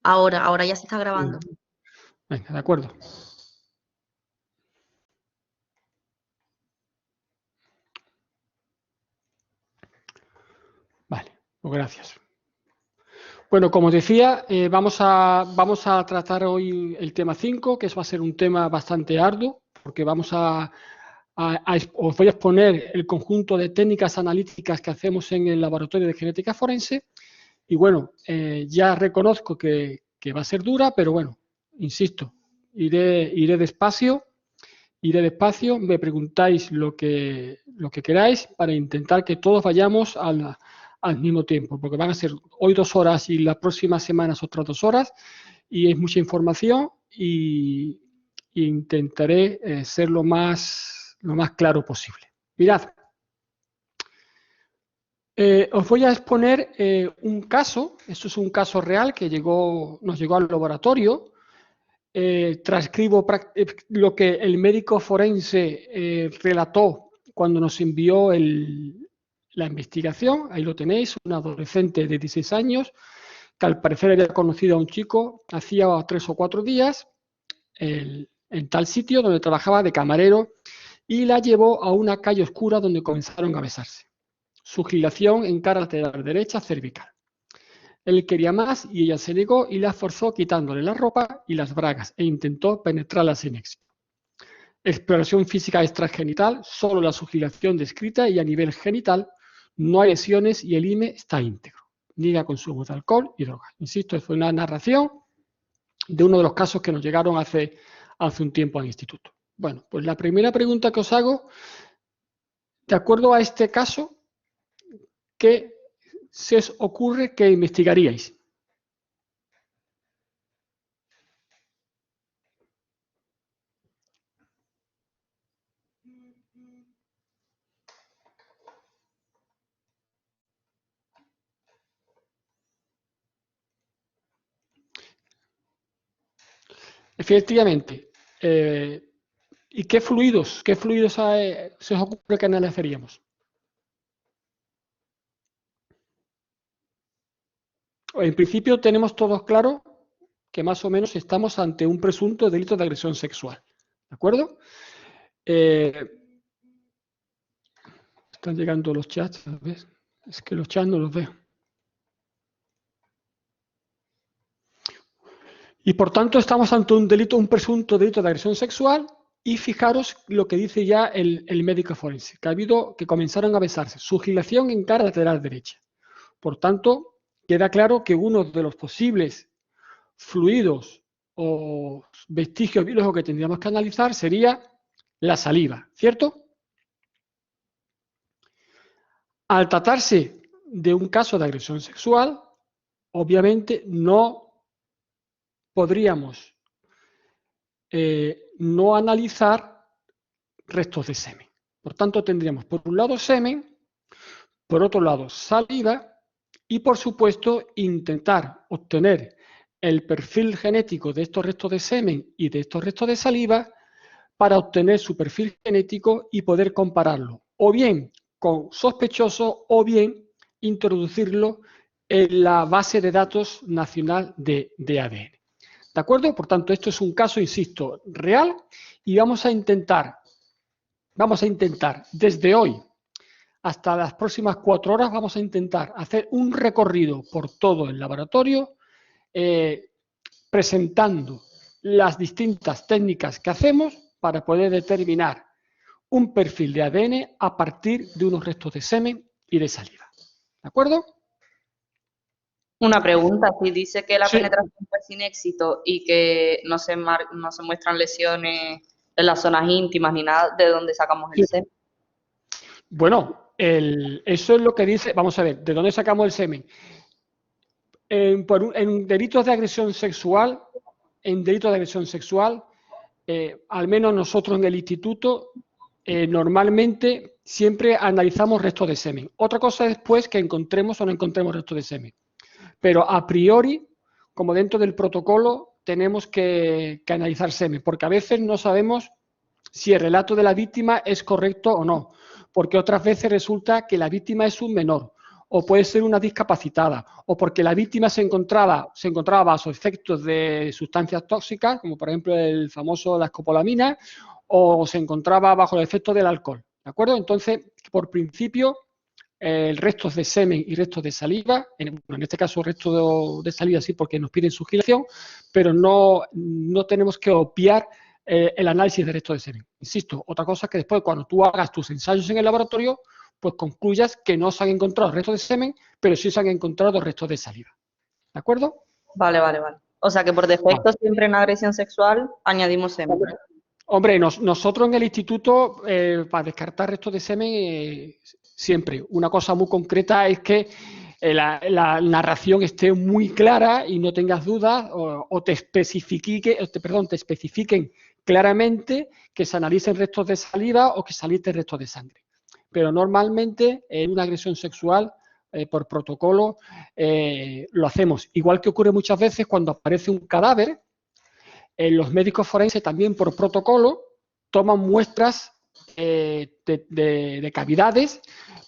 Ahora ya se está grabando. Venga, de acuerdo. Vale, pues gracias. Bueno, como os decía, vamos a tratar hoy el tema 5, que va a ser un tema bastante arduo, porque os voy a exponer el conjunto de técnicas analíticas que hacemos en el laboratorio de genética forense. Y bueno, ya reconozco que va a ser dura, pero bueno, insisto, iré despacio, me preguntáis lo que queráis para intentar que todos vayamos al mismo tiempo, porque van a ser hoy 2 horas y las próximas semanas otras 2 horas, y es mucha información y intentaré ser lo más claro posible. Mirad, os voy a exponer un caso, esto es un caso real que nos llegó al laboratorio. Transcribo lo que el médico forense relató cuando nos envió la investigación. Ahí lo tenéis, un adolescente de 16 años que al parecer había conocido a un chico hacía 3 o 4 días en tal sitio donde trabajaba de camarero y la llevó a una calle oscura donde comenzaron a besarse. Sugilación en cara lateral derecha cervical. Él quería más y ella se negó y la forzó quitándole la ropa y las bragas e intentó penetrarla sin éxito. Exploración física extragenital, solo la sugilación descrita y a nivel genital no hay lesiones y el IME está íntegro. Niega consumo de alcohol y drogas. Insisto, fue una narración de uno de los casos que nos llegaron hace un tiempo al instituto. Bueno, pues la primera pregunta que os hago, de acuerdo a este caso, ¿qué se os ocurre que investigaríais? Efectivamente. ¿Y qué fluidos se os ocurre que analizaríamos? En principio tenemos todos claro que más o menos estamos ante un presunto delito de agresión sexual. ¿De acuerdo? Están llegando los chats, ¿ves? Es que los chats no los veo. Y por tanto estamos ante un presunto delito de agresión sexual, y fijaros lo que dice ya el médico forense, que comenzaron a besarse, sugilación en cara lateral derecha. Por tanto, queda claro que uno de los posibles fluidos o vestigios biológicos que tendríamos que analizar sería la saliva, ¿cierto? Al tratarse de un caso de agresión sexual, obviamente no podríamos no analizar restos de semen. Por tanto, tendríamos por un lado semen, por otro lado saliva y por supuesto intentar obtener el perfil genético de estos restos de semen y de estos restos de saliva para obtener su perfil genético y poder compararlo o bien con sospechoso o bien introducirlo en la base de datos nacional de ADN. ¿De acuerdo? Por tanto, esto es un caso, insisto, real, y vamos a intentar desde hoy hasta las próximas 4 horas, vamos a intentar hacer un recorrido por todo el laboratorio, presentando las distintas técnicas que hacemos para poder determinar un perfil de ADN a partir de unos restos de semen y de saliva. ¿De acuerdo? Una pregunta, si dice que la Sí. penetración fue sin éxito y que no se muestran lesiones en las zonas íntimas ni nada, ¿de dónde sacamos el semen? Bueno, eso es lo que dice, vamos a ver, ¿de dónde sacamos el semen? En delitos de agresión sexual, al menos nosotros en el instituto, normalmente siempre analizamos restos de semen. Otra cosa es después que encontremos o no encontremos restos de semen. Pero a priori, como dentro del protocolo, tenemos que analizar semen, porque a veces no sabemos si el relato de la víctima es correcto o no, porque otras veces resulta que la víctima es un menor, o puede ser una discapacitada, o porque la víctima se encontraba bajo efectos de sustancias tóxicas, como por ejemplo el famoso la escopolamina, o se encontraba bajo el efecto del alcohol, ¿de acuerdo? Entonces, por principio, restos de semen y restos de saliva, en este caso restos de saliva sí porque nos piden sugilación, pero no tenemos que obviar el análisis de restos de semen. Insisto, otra cosa es que después cuando tú hagas tus ensayos en el laboratorio, pues concluyas que no se han encontrado restos de semen, pero sí se han encontrado restos de saliva. ¿De acuerdo? Vale, vale, vale. O sea que por defecto siempre en agresión sexual añadimos semen. Hombre, nosotros en el instituto, para descartar restos de semen, siempre. Una cosa muy concreta es que la narración esté muy clara y no tengas dudas o te especifiquen claramente que se analicen restos de saliva o que se analicen restos de sangre. Pero normalmente en una agresión sexual, por protocolo, lo hacemos. Igual que ocurre muchas veces cuando aparece un cadáver, los médicos forenses también por protocolo toman muestras de cavidades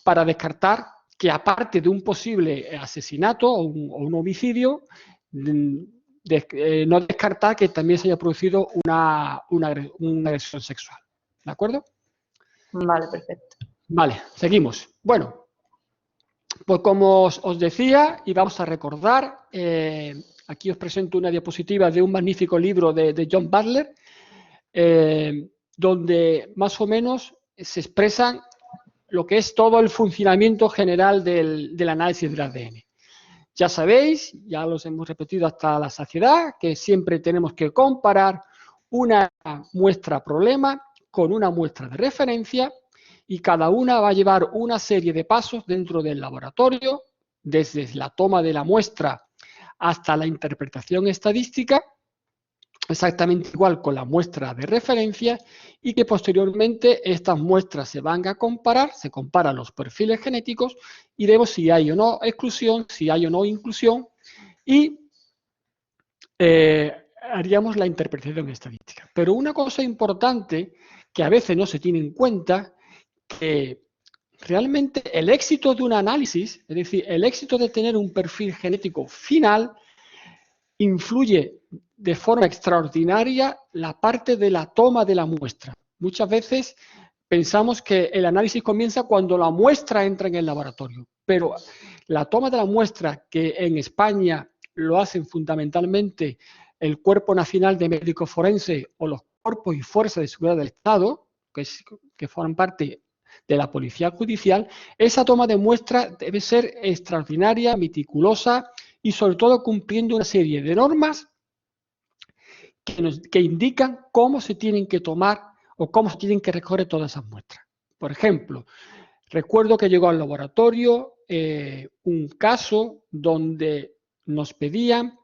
para descartar que aparte de un posible asesinato o un homicidio, no descartar que también se haya producido una agresión sexual. ¿De acuerdo? Vale, perfecto. Vale, seguimos. Bueno, pues como os decía, y vamos a recordar, aquí os presento una diapositiva de un magnífico libro de John Butler, donde más o menos se expresan lo que es todo el funcionamiento general del análisis del ADN. Ya sabéis, ya los hemos repetido hasta la saciedad, que siempre tenemos que comparar una muestra problema con una muestra de referencia y cada una va a llevar una serie de pasos dentro del laboratorio, desde la toma de la muestra hasta la interpretación estadística, exactamente igual con la muestra de referencia, y que posteriormente estas muestras se van a comparar, se comparan los perfiles genéticos y vemos si hay o no exclusión, si hay o no inclusión, y haríamos la interpretación estadística. Pero una cosa importante que a veces no se tiene en cuenta, que realmente el éxito de un análisis, es decir, el éxito de tener un perfil genético final, influye de forma extraordinaria la parte de la toma de la muestra. Muchas veces pensamos que el análisis comienza cuando la muestra entra en el laboratorio, pero la toma de la muestra, que en España lo hacen fundamentalmente el Cuerpo Nacional de Médicos Forenses o los cuerpos y fuerzas de seguridad del Estado, que forman parte de la Policía Judicial, esa toma de muestra debe ser extraordinaria, meticulosa y sobre todo cumpliendo una serie de normas que indican cómo se tienen que tomar o cómo se tienen que recoger todas esas muestras. Por ejemplo, recuerdo que llegó al laboratorio un caso donde nos pedían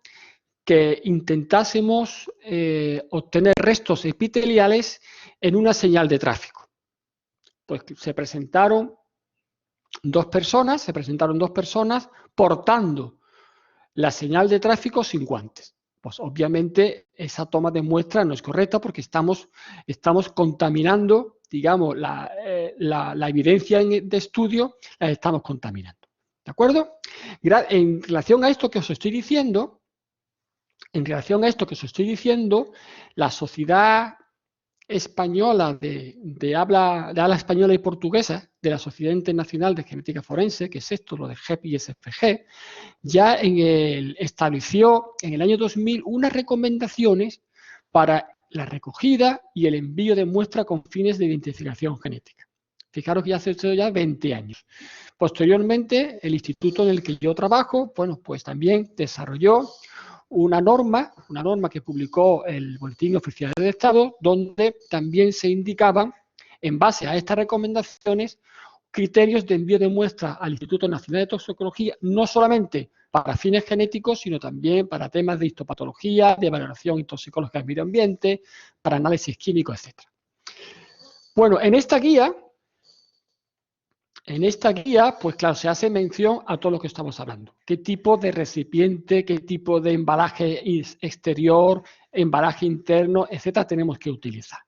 que intentásemos obtener restos epiteliales en una señal de tráfico. Pues se presentaron dos personas portando la señal de tráfico sin guantes. Pues obviamente esa toma de muestra no es correcta porque estamos contaminando, digamos, la evidencia de estudio la estamos contaminando. ¿De acuerdo? En relación a esto que os estoy diciendo, la Sociedad Española de habla española y portuguesa, de la Sociedad Internacional de Genética Forense, que es esto, lo de GEP y SFG, ya estableció en el año 2000 unas recomendaciones para la recogida y el envío de muestras con fines de identificación genética. Fijaros que ya hace esto ya 20 años. Posteriormente, el instituto en el que yo trabajo, bueno, pues también desarrolló una norma que publicó el Boletín Oficial del Estado, donde también se indicaban, en base a estas recomendaciones, criterios de envío de muestras al Instituto Nacional de Toxicología, no solamente para fines genéticos, sino también para temas de histopatología, de valoración toxicológica del medio ambiente, para análisis químico, etc. Bueno, en esta guía, pues claro, se hace mención a todo lo que estamos hablando. ¿Qué tipo de recipiente, qué tipo de embalaje exterior, embalaje interno, etcétera, tenemos que utilizar?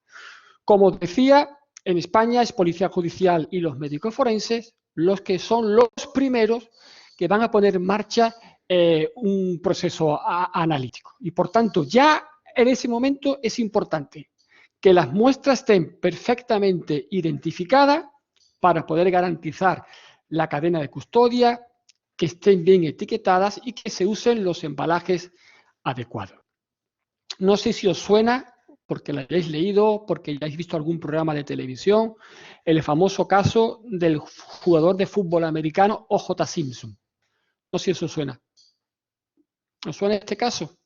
Como decía, en España es Policía Judicial y los médicos forenses, los que son los primeros que van a poner en marcha un proceso analítico. Y por tanto, ya en ese momento es importante que las muestras estén perfectamente identificadas para poder garantizar la cadena de custodia, que estén bien etiquetadas y que se usen los embalajes adecuados. No sé si os suena, porque la hayáis leído, porque ya habéis visto algún programa de televisión, el famoso caso del jugador de fútbol americano O.J. Simpson. No sé si eso suena. ¿Os suena este caso?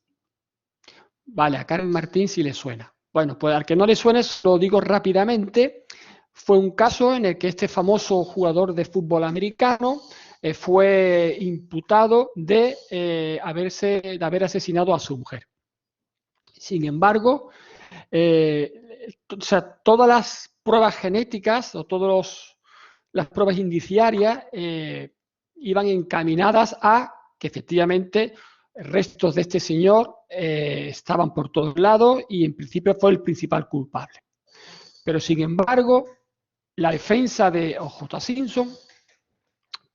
Vale, a Carmen Martín sí le suena. Bueno, pues al que no le suene, lo digo rápidamente. Fue un caso en el que este famoso jugador de fútbol americano fue imputado de haber asesinado a su mujer. Sin embargo, o sea, todas las pruebas genéticas o todas las pruebas indiciarias iban encaminadas a que efectivamente restos de este señor estaban por todos lados y en principio fue el principal culpable. Pero sin embargo, la defensa de O.J. Simpson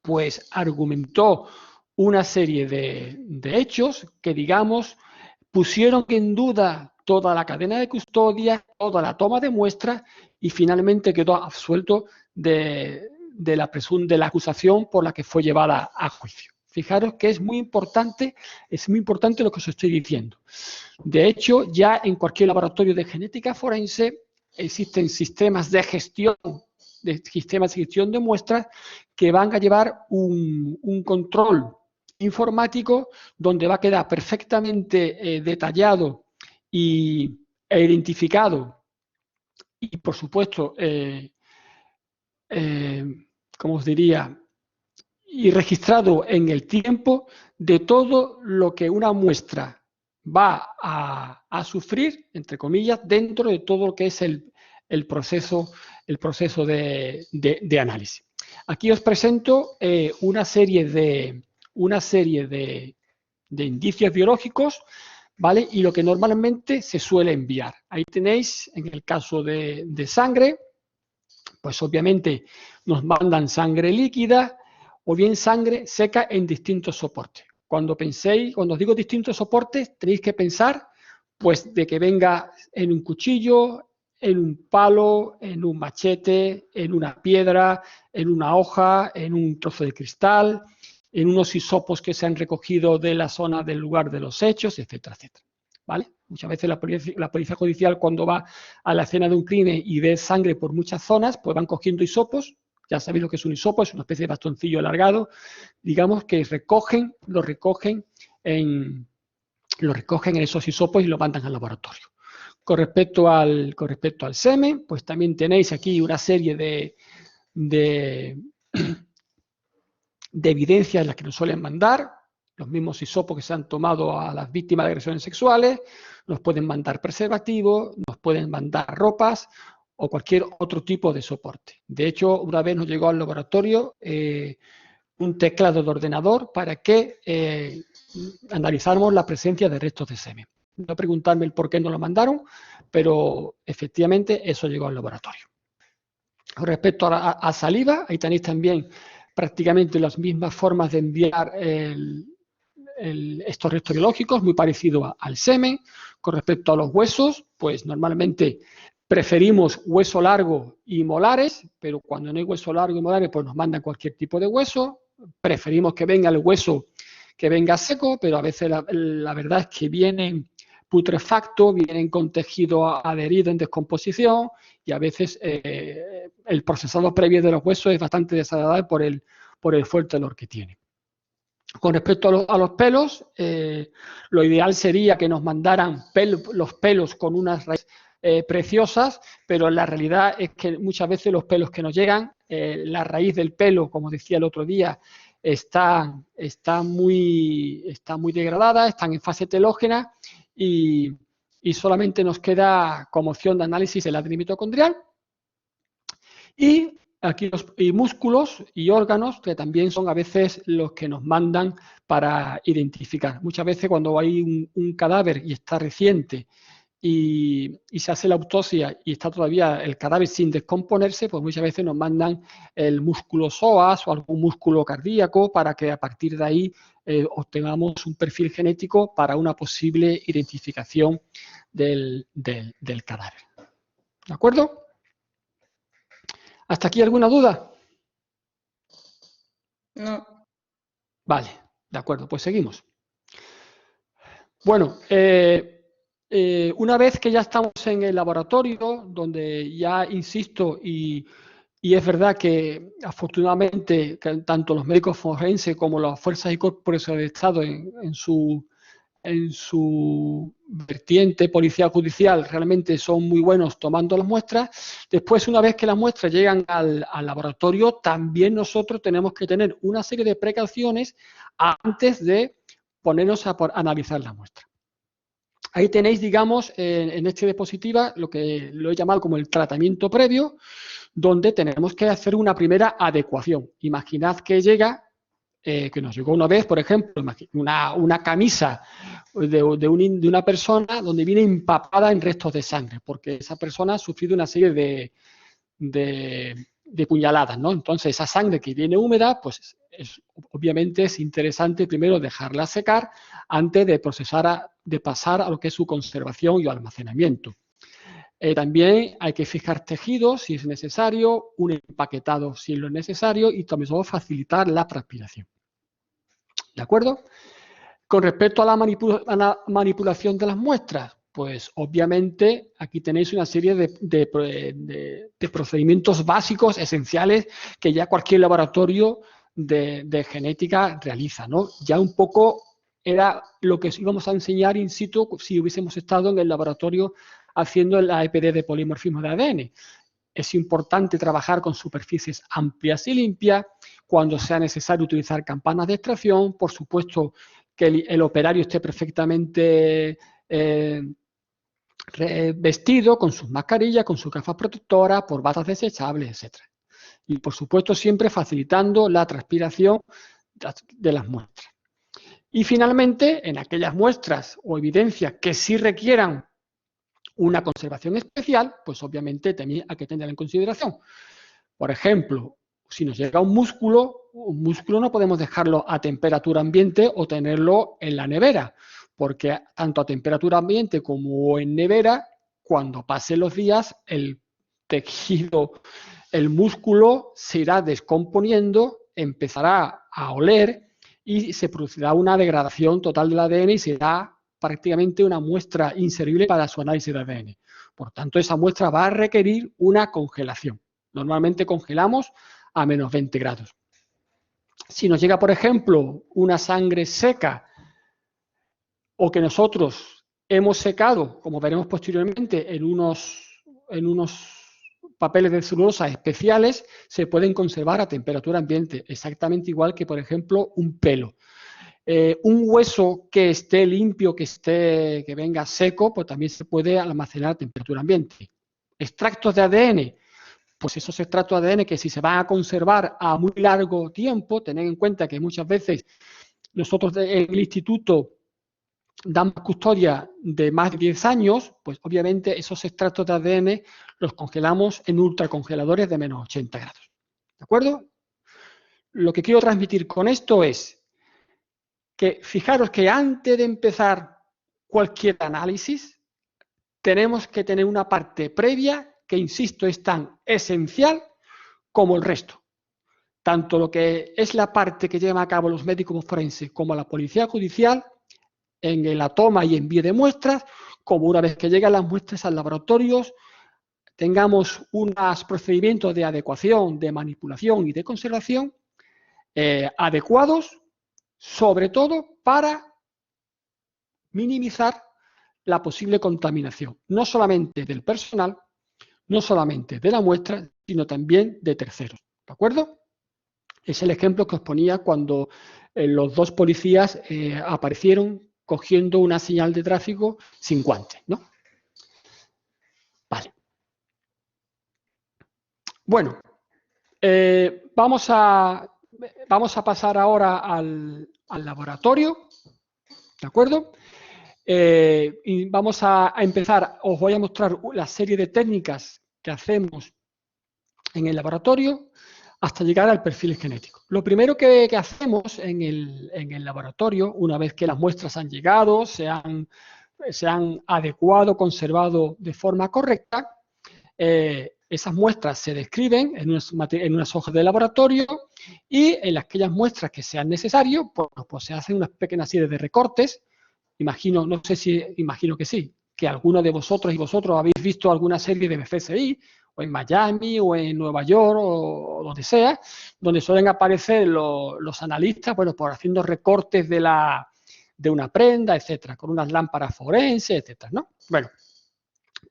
pues argumentó una serie de hechos que, digamos, pusieron en duda toda la cadena de custodia, toda la toma de muestras y finalmente quedó absuelto de la acusación por la que fue llevada a juicio. Fijaros que es muy importante lo que os estoy diciendo. De hecho, ya en cualquier laboratorio de genética forense existen sistemas de gestión de muestras que van a llevar un control informático donde va a quedar perfectamente detallado e identificado y, por supuesto, ¿cómo os diría? Y registrado en el tiempo de todo lo que una muestra va a sufrir, entre comillas, dentro de todo lo que es el proceso de análisis. Aquí os presento una serie de indicios biológicos, ¿vale? Y lo que normalmente se suele enviar. Ahí tenéis, en el caso de sangre, pues obviamente nos mandan sangre líquida o bien sangre seca en distintos soportes. Cuando os digo distintos soportes, tenéis que pensar pues de que venga en un cuchillo, en un palo, en un machete, en una piedra, en una hoja, en un trozo de cristal, en unos hisopos que se han recogido de la zona del lugar de los hechos, etcétera, etcétera. ¿Vale? Muchas veces la policía judicial, cuando va a la escena de un crimen y ve sangre por muchas zonas, pues van cogiendo hisopos. Ya sabéis lo que es un hisopo, es una especie de bastoncillo alargado, digamos, que lo recogen en esos hisopos y lo mandan al laboratorio. Con respecto al semen, pues también tenéis aquí una serie de evidencias en las que nos suelen mandar, los mismos hisopos que se han tomado a las víctimas de agresiones sexuales, nos pueden mandar preservativos, nos pueden mandar ropas o cualquier otro tipo de soporte. De hecho, una vez nos llegó al laboratorio un teclado de ordenador para que analizáramos la presencia de restos de semen. No preguntarme el por qué no lo mandaron, pero efectivamente eso llegó al laboratorio. Con respecto a saliva, ahí tenéis también prácticamente las mismas formas de enviar estos restos biológicos, muy parecido al semen. Con respecto a los huesos, pues normalmente preferimos hueso largo y molares, pero cuando no hay hueso largo y molares, pues nos mandan cualquier tipo de hueso. Preferimos que venga el hueso que venga seco, pero a veces la verdad es que vienen putrefactos, vienen con tejido adherido en descomposición y a veces el procesado previo de los huesos es bastante desagradable por el fuerte olor que tiene. Con respecto a los pelos, lo ideal sería que nos mandaran los pelos con unas raíces preciosas, pero la realidad es que muchas veces los pelos que nos llegan, la raíz del pelo, como decía el otro día, está muy degradada, están en fase telógena y solamente nos queda como opción de análisis el ADN mitocondrial. Y aquí y músculos y órganos que también son a veces los que nos mandan para identificar. Muchas veces cuando hay un cadáver y está reciente y se hace la autopsia y está todavía el cadáver sin descomponerse, pues muchas veces nos mandan el músculo psoas o algún músculo cardíaco para que a partir de ahí obtengamos un perfil genético para una posible identificación del cadáver. ¿De acuerdo? ¿Hasta aquí alguna duda? No. Vale, de acuerdo, pues seguimos. Bueno, una vez que ya estamos en el laboratorio, donde ya insisto, y es verdad que afortunadamente que tanto los médicos forenses como las fuerzas y cuerpos de Estado en su vertiente policía judicial realmente son muy buenos tomando las muestras. Después, una vez que las muestras llegan al laboratorio, también nosotros tenemos que tener una serie de precauciones antes de ponernos a analizar la muestra. Ahí tenéis, digamos, en esta diapositiva lo que lo he llamado como el tratamiento previo, donde tenemos que hacer una primera adecuación. Imaginad que llega, que nos llegó una vez, por ejemplo, una camisa de una persona donde viene empapada en restos de sangre, porque esa persona ha sufrido una serie de puñaladas, ¿no? Entonces, esa sangre que viene húmeda, pues obviamente es interesante primero dejarla secar antes de pasar a lo que es su conservación y almacenamiento. También hay que fijar tejidos si es necesario, un empaquetado si lo es necesario y también facilitar la transpiración. ¿De acuerdo? Con respecto a la manipulación de las muestras, pues obviamente aquí tenéis una serie de procedimientos básicos, esenciales, que ya cualquier laboratorio de genética realiza, ¿no? Ya un poco era lo que íbamos a enseñar in situ si hubiésemos estado en el laboratorio haciendo la EPD de polimorfismo de ADN. Es importante trabajar con superficies amplias y limpias, cuando sea necesario utilizar campanas de extracción, por supuesto que el operario esté perfectamente vestido con sus mascarillas, con sus gafas protectoras, por batas desechables, etc. Y por supuesto siempre facilitando la transpiración de las muestras. Y finalmente, en aquellas muestras o evidencias que sí requieran una conservación especial, pues obviamente también hay que tener en consideración. Por ejemplo, si nos llega un músculo no podemos dejarlo a temperatura ambiente o tenerlo en la nevera, porque tanto a temperatura ambiente como en nevera, cuando pasen los días, el tejido, el músculo se irá descomponiendo, empezará a oler y se producirá una degradación total del ADN y será prácticamente una muestra inservible para su análisis de ADN. Por tanto, esa muestra va a requerir una congelación. Normalmente congelamos a menos 20 grados. Si nos llega, por ejemplo, una sangre seca o que nosotros hemos secado, como veremos posteriormente, en unos papeles de celulosa especiales, se pueden conservar a temperatura ambiente, exactamente igual que, por ejemplo, un pelo. Un hueso que esté limpio, que venga seco, pues también se puede almacenar a temperatura ambiente. Extractos de ADN, pues esos extractos de ADN que si se van a conservar a muy largo tiempo, tened en cuenta que muchas veces nosotros en el instituto damos custodia de más de 10 años, pues obviamente esos extractos de ADN los congelamos en ultracongeladores de menos 80 grados. ¿De acuerdo? Lo que quiero transmitir con esto es que fijaros que antes de empezar cualquier análisis, tenemos que tener una parte previa que, insisto, es tan esencial como el resto. Tanto lo que es la parte que llevan a cabo los médicos forenses como la policía judicial en la toma y envío de muestras, como una vez que llegan las muestras al laboratorio, tengamos unos procedimientos de adecuación, de manipulación y de conservación adecuados, sobre todo para minimizar la posible contaminación, no solamente del personal, no solamente de la muestra, sino también de terceros. ¿De acuerdo? Es el ejemplo que os ponía cuando los dos policías aparecieron cogiendo una señal de tráfico sin guantes, ¿no? Vale. Bueno, vamos a pasar ahora al laboratorio, ¿de acuerdo? Y vamos a empezar, os voy a mostrar la serie de técnicas que hacemos en el laboratorio hasta llegar al perfil genético. Lo primero que hacemos en el laboratorio, una vez que las muestras han llegado, se han adecuado, conservado de forma correcta, esas muestras se describen en unas hojas de laboratorio y en aquellas muestras que sean necesarias, pues se hacen una pequeña serie de recortes. Imagino que sí, que algunos de vosotros y vosotros habéis visto alguna serie de BCSI, o en Miami, o en Nueva York, o donde sea, donde suelen aparecer los analistas, bueno, por haciendo recortes de una prenda, etcétera, con unas lámparas forenses, etcétera, ¿no? Bueno,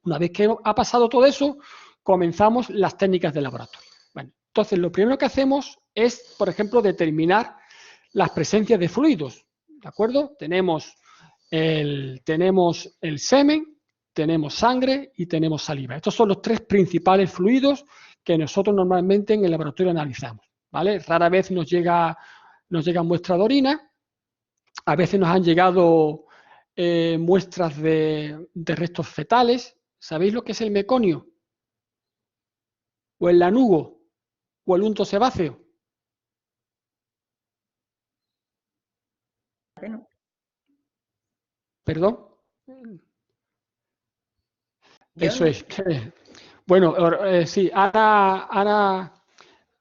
una vez que ha pasado todo eso, comenzamos las técnicas de laboratorio. Bueno, entonces, lo primero que hacemos es, por ejemplo, determinar las presencias de fluidos, ¿de acuerdo? Tenemos el semen, tenemos sangre y tenemos saliva. Estos son los tres principales fluidos que nosotros normalmente en el laboratorio analizamos, ¿vale? Rara vez nos llega muestra de orina, a veces nos han llegado muestras de restos fetales. ¿Sabéis lo que es el meconio? ¿O el lanugo? ¿O el unto sebáceo? ¿Perdón? Eso es. Bueno, sí, Ana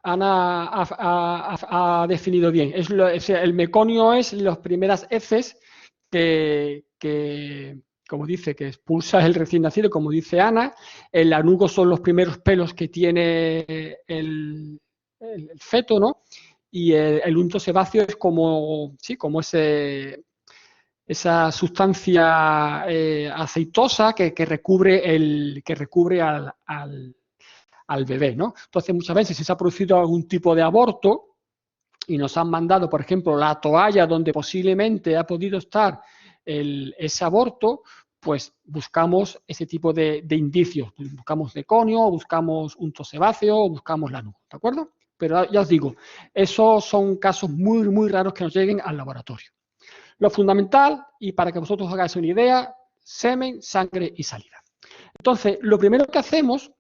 ha definido bien. El meconio es las primeras heces que, como dice, que expulsa el recién nacido, como dice Ana. El lanugo son los primeros pelos que tiene el feto, ¿no? Y el unto sebáceo es como esa sustancia aceitosa que recubre al bebé, ¿no? Entonces, muchas veces si se ha producido algún tipo de aborto y nos han mandado, por ejemplo, la toalla donde posiblemente ha podido estar ese aborto, pues buscamos ese tipo de indicios. Buscamos meconio, buscamos unto sebáceo, buscamos lanugo, ¿de acuerdo? Pero ya os digo, esos son casos muy, muy raros que nos lleguen al laboratorio. Lo fundamental, y para que vosotros os hagáis una idea, semen, sangre y saliva. Entonces, lo primero que hacemos,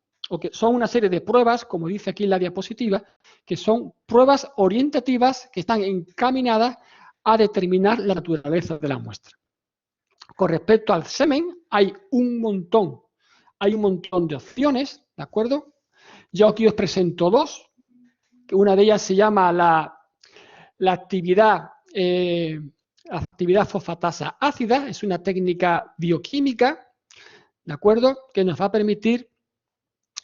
son una serie de pruebas, como dice aquí en la diapositiva, que son pruebas orientativas que están encaminadas a determinar la naturaleza de la muestra. Con respecto al semen, hay un montón de opciones, ¿de acuerdo? Yo aquí os presento dos. Una de ellas se llama la actividad fosfatasa ácida, es una técnica bioquímica, ¿de acuerdo? Que nos va a permitir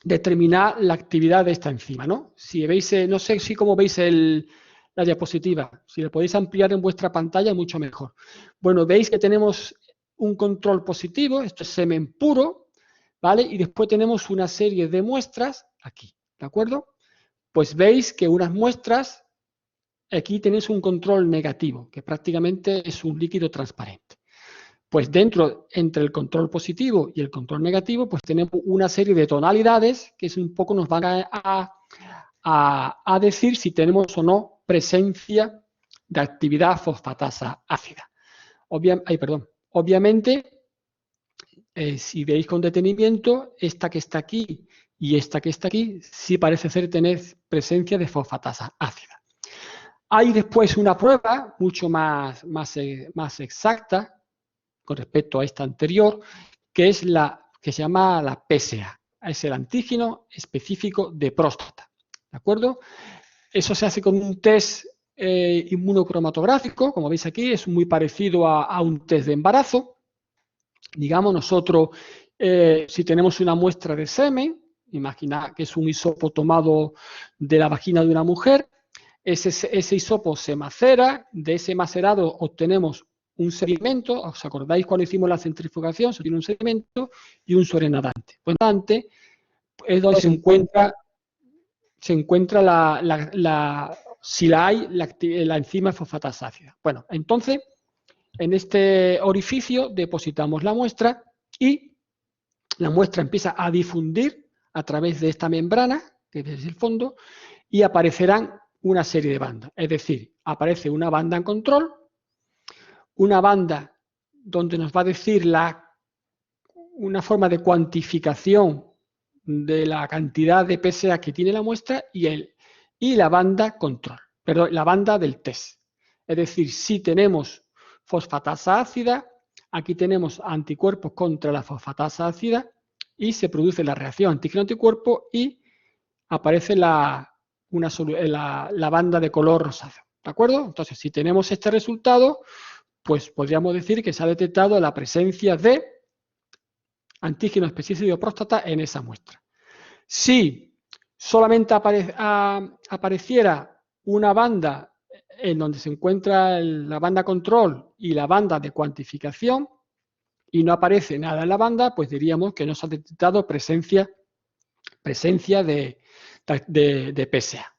determinar la actividad de esta enzima, ¿no? Si veis, no sé si cómo veis la diapositiva, si lo podéis ampliar en vuestra pantalla, mucho mejor. Bueno, veis que tenemos un control positivo, esto es semen puro, ¿vale? Y después tenemos una serie de muestras aquí, ¿de acuerdo? Pues veis que unas muestras, aquí tenéis un control negativo, que prácticamente es un líquido transparente. Pues entre el control positivo y el control negativo, pues tenemos una serie de tonalidades que nos van a decir si tenemos o no presencia de actividad fosfatasa ácida. Obviamente, si veis con detenimiento, esta que está aquí y esta que está aquí, sí parece ser tener presencia de fosfatasa ácida. Hay después una prueba mucho más exacta con respecto a esta anterior, que es que se llama la PSA, es el antígeno específico de próstata, ¿de acuerdo? Eso se hace con un test inmunocromatográfico, como veis aquí, es muy parecido a un test de embarazo. Digamos, nosotros, si tenemos una muestra de semen, imagina que es un hisopo tomado de la vagina de una mujer, ese hisopo se macera, de ese macerado obtenemos un sedimento. ¿Os acordáis cuando hicimos la centrifugación? Se tiene un sedimento y un sobrenadante. Pues nadante es donde se encuentra si la hay, la enzima fosfatasa ácida. Bueno, entonces, en este orificio depositamos la muestra y la muestra empieza a difundir a través de esta membrana, que es el fondo, y aparecerán una serie de bandas. Es decir, aparece una banda en control, una banda donde nos va a decir una forma de cuantificación de la cantidad de PSA que tiene la muestra y la banda control, perdón, la banda del test. Es decir, si tenemos fosfatasa ácida, aquí tenemos anticuerpos contra la fosfatasa ácida y se produce la reacción antígeno-anticuerpo y aparece la banda de color rosáceo. ¿De acuerdo? Entonces, si tenemos este resultado, pues podríamos decir que se ha detectado la presencia de antígeno específico de próstata en esa muestra. Si solamente apareciera una banda en donde se encuentra la banda control y la banda de cuantificación y no aparece nada en la banda, pues diríamos que no se ha detectado presencia de PSA.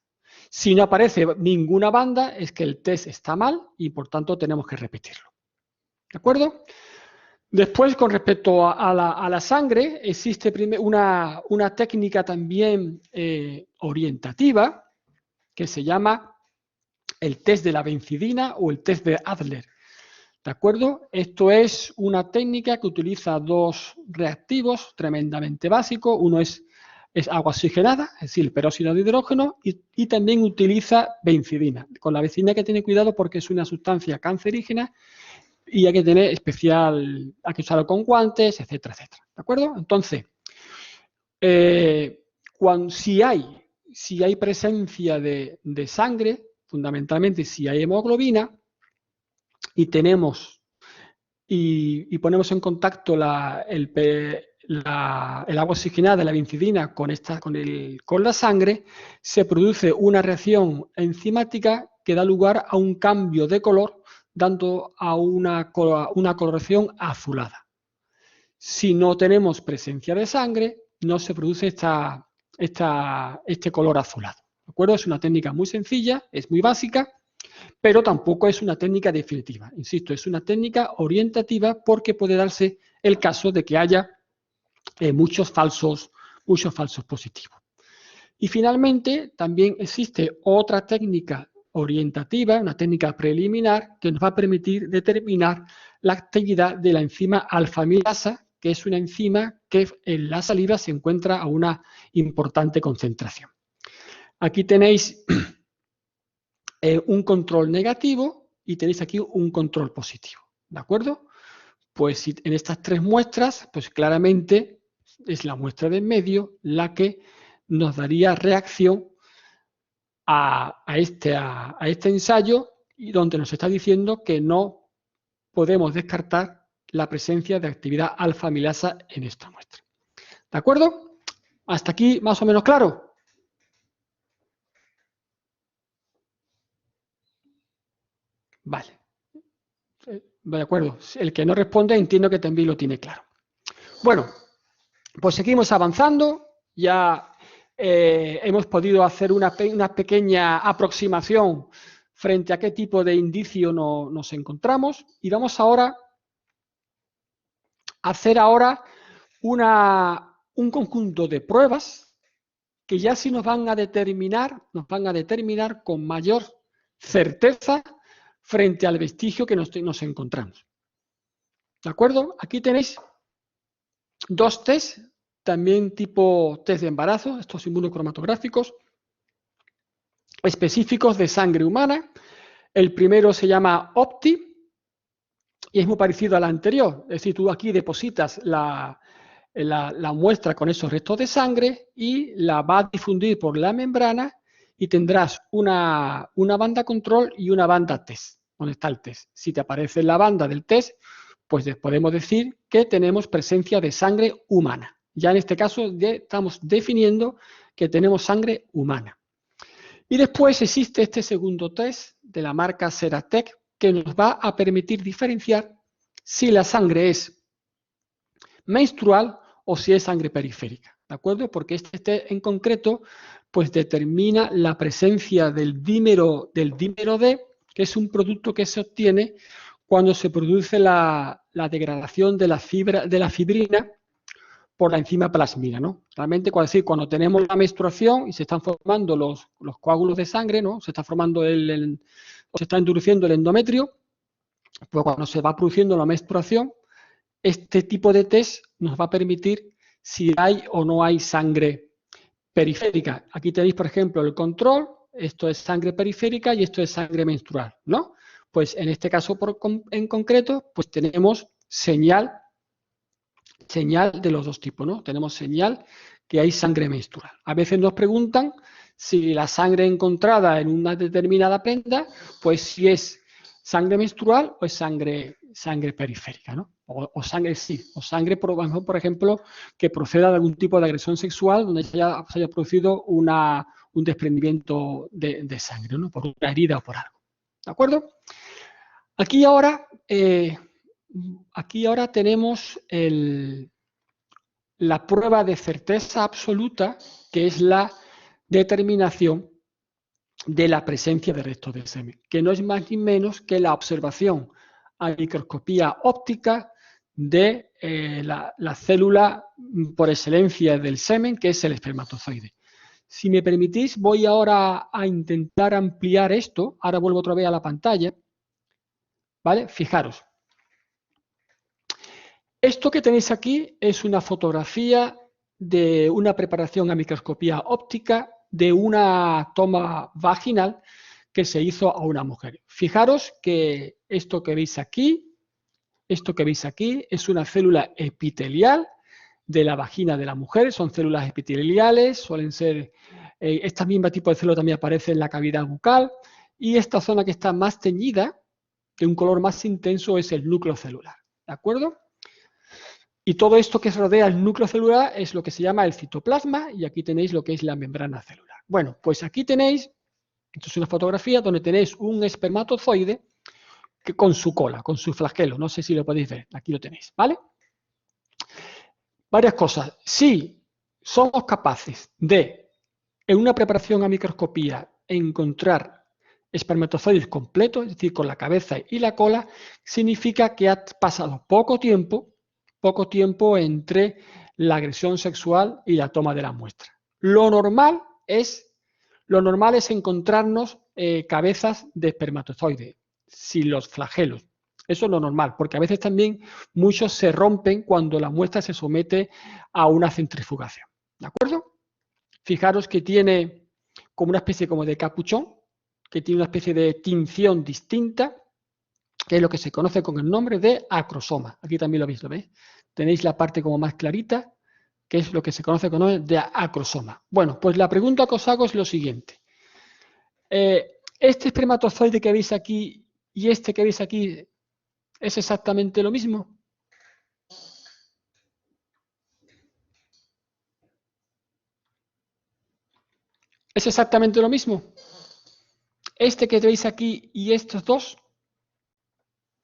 Si no aparece ninguna banda, es que el test está mal y por tanto tenemos que repetirlo. ¿De acuerdo? Después, con respecto a la sangre, existe una técnica también orientativa que se llama el test de la benzidina o el test de Adler. ¿De acuerdo? Esto es una técnica que utiliza dos reactivos tremendamente básicos. Uno es agua oxigenada, es decir, peróxido de hidrógeno, y también utiliza benzidina. Con la benzidina hay que tener cuidado porque es una sustancia cancerígena y hay que hay que usarlo con guantes, etcétera, etcétera. ¿De acuerdo? Entonces, si hay presencia de sangre, fundamentalmente si hay hemoglobina, y ponemos en contacto el agua oxigenada de la benzidina con la sangre, se produce una reacción enzimática que da lugar a un cambio de color, dando a una coloración azulada. Si no tenemos presencia de sangre, no se produce este color azulado. ¿De acuerdo? Es una técnica muy sencilla, es muy básica, pero tampoco es una técnica definitiva. Insisto, es una técnica orientativa porque puede darse el caso de que haya muchos falsos positivos. Y finalmente, también existe otra técnica orientativa, una técnica preliminar, que nos va a permitir determinar la actividad de la enzima alfa-amilasa, que es una enzima que en la saliva se encuentra a una importante concentración. Aquí tenéis un control negativo y tenéis aquí un control positivo. ¿De acuerdo? Pues en estas tres muestras, pues claramente es la muestra de en medio la que nos daría reacción a este ensayo y donde nos está diciendo que no podemos descartar la presencia de actividad alfa-amilasa en esta muestra. ¿De acuerdo? ¿Hasta aquí más o menos claro? Vale. De acuerdo. El que no responde entiendo que también lo tiene claro. Bueno, pues seguimos avanzando. Ya hemos podido hacer una pequeña aproximación frente a qué tipo de indicio nos encontramos y vamos ahora a hacer un conjunto de pruebas que ya sí nos van a determinar con mayor certeza frente al vestigio que nos encontramos. ¿De acuerdo? Aquí tenéis dos test, también tipo test de embarazo, estos inmunocromatográficos, específicos de sangre humana. El primero se llama OPTI y es muy parecido al anterior. Es decir, tú aquí depositas la muestra con esos restos de sangre y la va a difundir por la membrana y tendrás una banda control y una banda test, donde está el test. Si te aparece la banda del test, pues podemos decir que tenemos presencia de sangre humana. Ya en este caso estamos definiendo que tenemos sangre humana. Y después existe este segundo test de la marca Seratec que nos va a permitir diferenciar si la sangre es menstrual o si es sangre periférica, ¿de acuerdo? Porque este en concreto pues determina la presencia del dímero D, que es un producto que se obtiene cuando se produce la degradación de la fibrina por la enzima plasmina, ¿no? Realmente, cuando tenemos la menstruación y se están formando los coágulos de sangre, ¿no? Se está formando se está endureciendo el endometrio, pues cuando se va produciendo la menstruación, este tipo de test nos va a permitir si hay o no hay sangre periférica. Aquí tenéis, por ejemplo, el control, esto es sangre periférica y esto es sangre menstrual, ¿no? Pues en este caso en concreto, pues tenemos señal de los dos tipos, ¿no? Tenemos señal que hay sangre menstrual. A veces nos preguntan si la sangre encontrada en una determinada prenda, pues si es sangre menstrual o es sangre periférica, ¿no? O sangre, por ejemplo, que proceda de algún tipo de agresión sexual donde se haya producido un desprendimiento de sangre, ¿no? Por una herida o por algo. ¿De acuerdo? Aquí ahora tenemos la prueba de certeza absoluta, que es la determinación de la presencia de restos de semen, que no es más ni menos que la observación a microscopía óptica de la célula por excelencia del semen, que es el espermatozoide. Si me permitís, voy ahora a intentar ampliar esto. Ahora vuelvo otra vez a la pantalla. ¿Vale? Fijaros. Esto que tenéis aquí es una fotografía de una preparación a microscopía óptica de una toma vaginal que se hizo a una mujer. Fijaros que esto que veis aquí es una célula epitelial de la vagina de la mujer. Son células epiteliales, suelen ser, este mismo tipo de célula también aparece en la cavidad bucal, y esta zona que está más teñida, de un color más intenso, es el núcleo celular. ¿De acuerdo? Y todo esto que rodea el núcleo celular es lo que se llama el citoplasma, y aquí tenéis lo que es la membrana celular. Bueno, pues aquí tenéis, esto es una fotografía donde tenéis un espermatozoide que con su cola, con su flagelo, no sé si lo podéis ver, aquí lo tenéis, ¿vale? Varias cosas. Si somos capaces de, en una preparación a microscopía, encontrar espermatozoides completos, es decir, con la cabeza y la cola, significa que ha pasado poco tiempo entre la agresión sexual y la toma de la muestra. Lo normal es encontrarnos cabezas de espermatozoides, sin los flagelos. Eso es lo normal, porque a veces también muchos se rompen cuando la muestra se somete a una centrifugación. ¿De acuerdo? Fijaros que tiene como una especie como de capuchón, que tiene una especie de tinción distinta, que es lo que se conoce con el nombre de acrosoma. Aquí también lo veis, ¿lo veis? Tenéis la parte como más clarita, que es lo que se conoce con el nombre de acrosoma. Bueno, pues la pregunta que os hago es lo siguiente. ¿Este espermatozoide que veis aquí y este que veis aquí es exactamente lo mismo? ¿Es exactamente lo mismo? ¿Este que veis aquí y estos dos?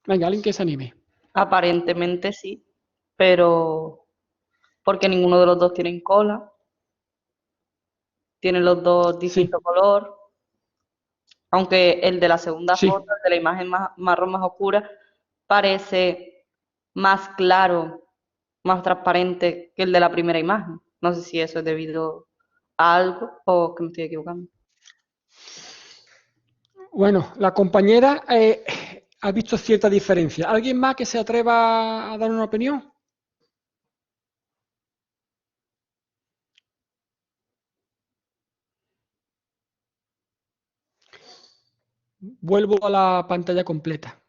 Venga, alguien que se anime. Aparentemente sí, pero porque ninguno de los dos tienen cola, tienen los dos distinto Sí, color, aunque el de la segunda sí. foto, el de la imagen marrón más oscura, parece más claro, más transparente que el de la primera imagen. No sé si eso es debido a algo o que me estoy equivocando. Bueno, la compañera ha visto cierta diferencia. ¿Alguien más que se atreva a dar una opinión? Vuelvo a la pantalla completa.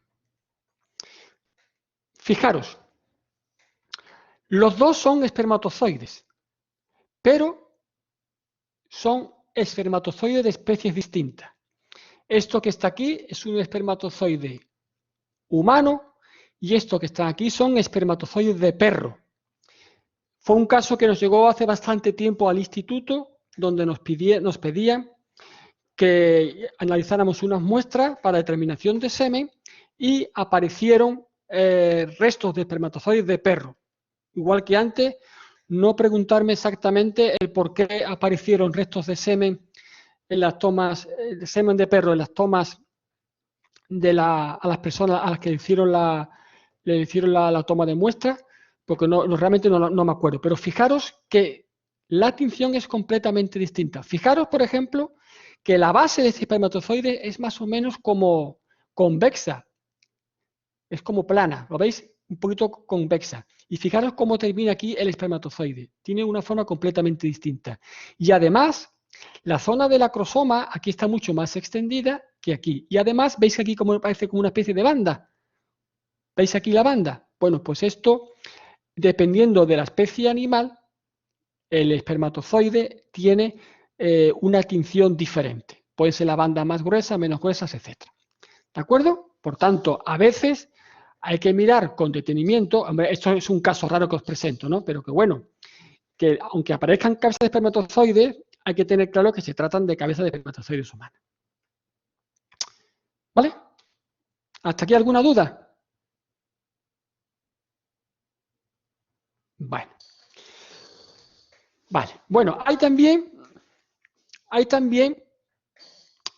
Fijaros, los dos son espermatozoides, pero son espermatozoides de especies distintas. Esto que está aquí es un espermatozoide humano y esto que está aquí son espermatozoides de perro. Fue un caso que nos llegó hace bastante tiempo al instituto, donde nos pedían que analizáramos unas muestras para determinación de semen y aparecieron restos de espermatozoides de perro. Igual que antes, no preguntarme exactamente el por qué aparecieron restos de semen en las tomas, de semen de perro en las tomas a las personas a las que le hicieron la toma de muestras, porque realmente no me acuerdo. Pero fijaros que la tinción es completamente distinta. Fijaros, por ejemplo, que la base de este espermatozoide es más o menos como convexa. Es como plana, ¿lo veis? Un poquito convexa. Y fijaros cómo termina aquí el espermatozoide. Tiene una forma completamente distinta. Y además, la zona del acrosoma aquí está mucho más extendida que aquí. Y además, ¿veis aquí cómo parece como una especie de banda? ¿Veis aquí la banda? Bueno, pues esto, dependiendo de la especie animal, el espermatozoide tiene una tinción diferente. Puede ser la banda más gruesa, menos gruesas, etc. ¿De acuerdo? Por tanto, a veces hay que mirar con detenimiento. Hombre, esto es un caso raro que os presento, ¿no? Pero que bueno, que aunque aparezcan cabezas de espermatozoides, hay que tener claro que se tratan de cabezas de espermatozoides humanas. ¿Vale? ¿Hasta aquí alguna duda? Bueno. Vale. Bueno, hay también,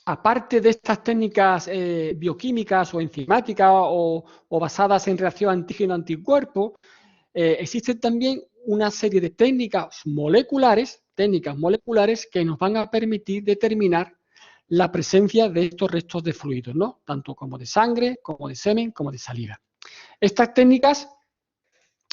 aparte de estas técnicas bioquímicas o enzimáticas o basadas en reacción antígeno-anticuerpo, existen también una serie de técnicas moleculares que nos van a permitir determinar la presencia de estos restos de fluidos, ¿no? Tanto como de sangre, como de semen, como de saliva. Estas técnicas,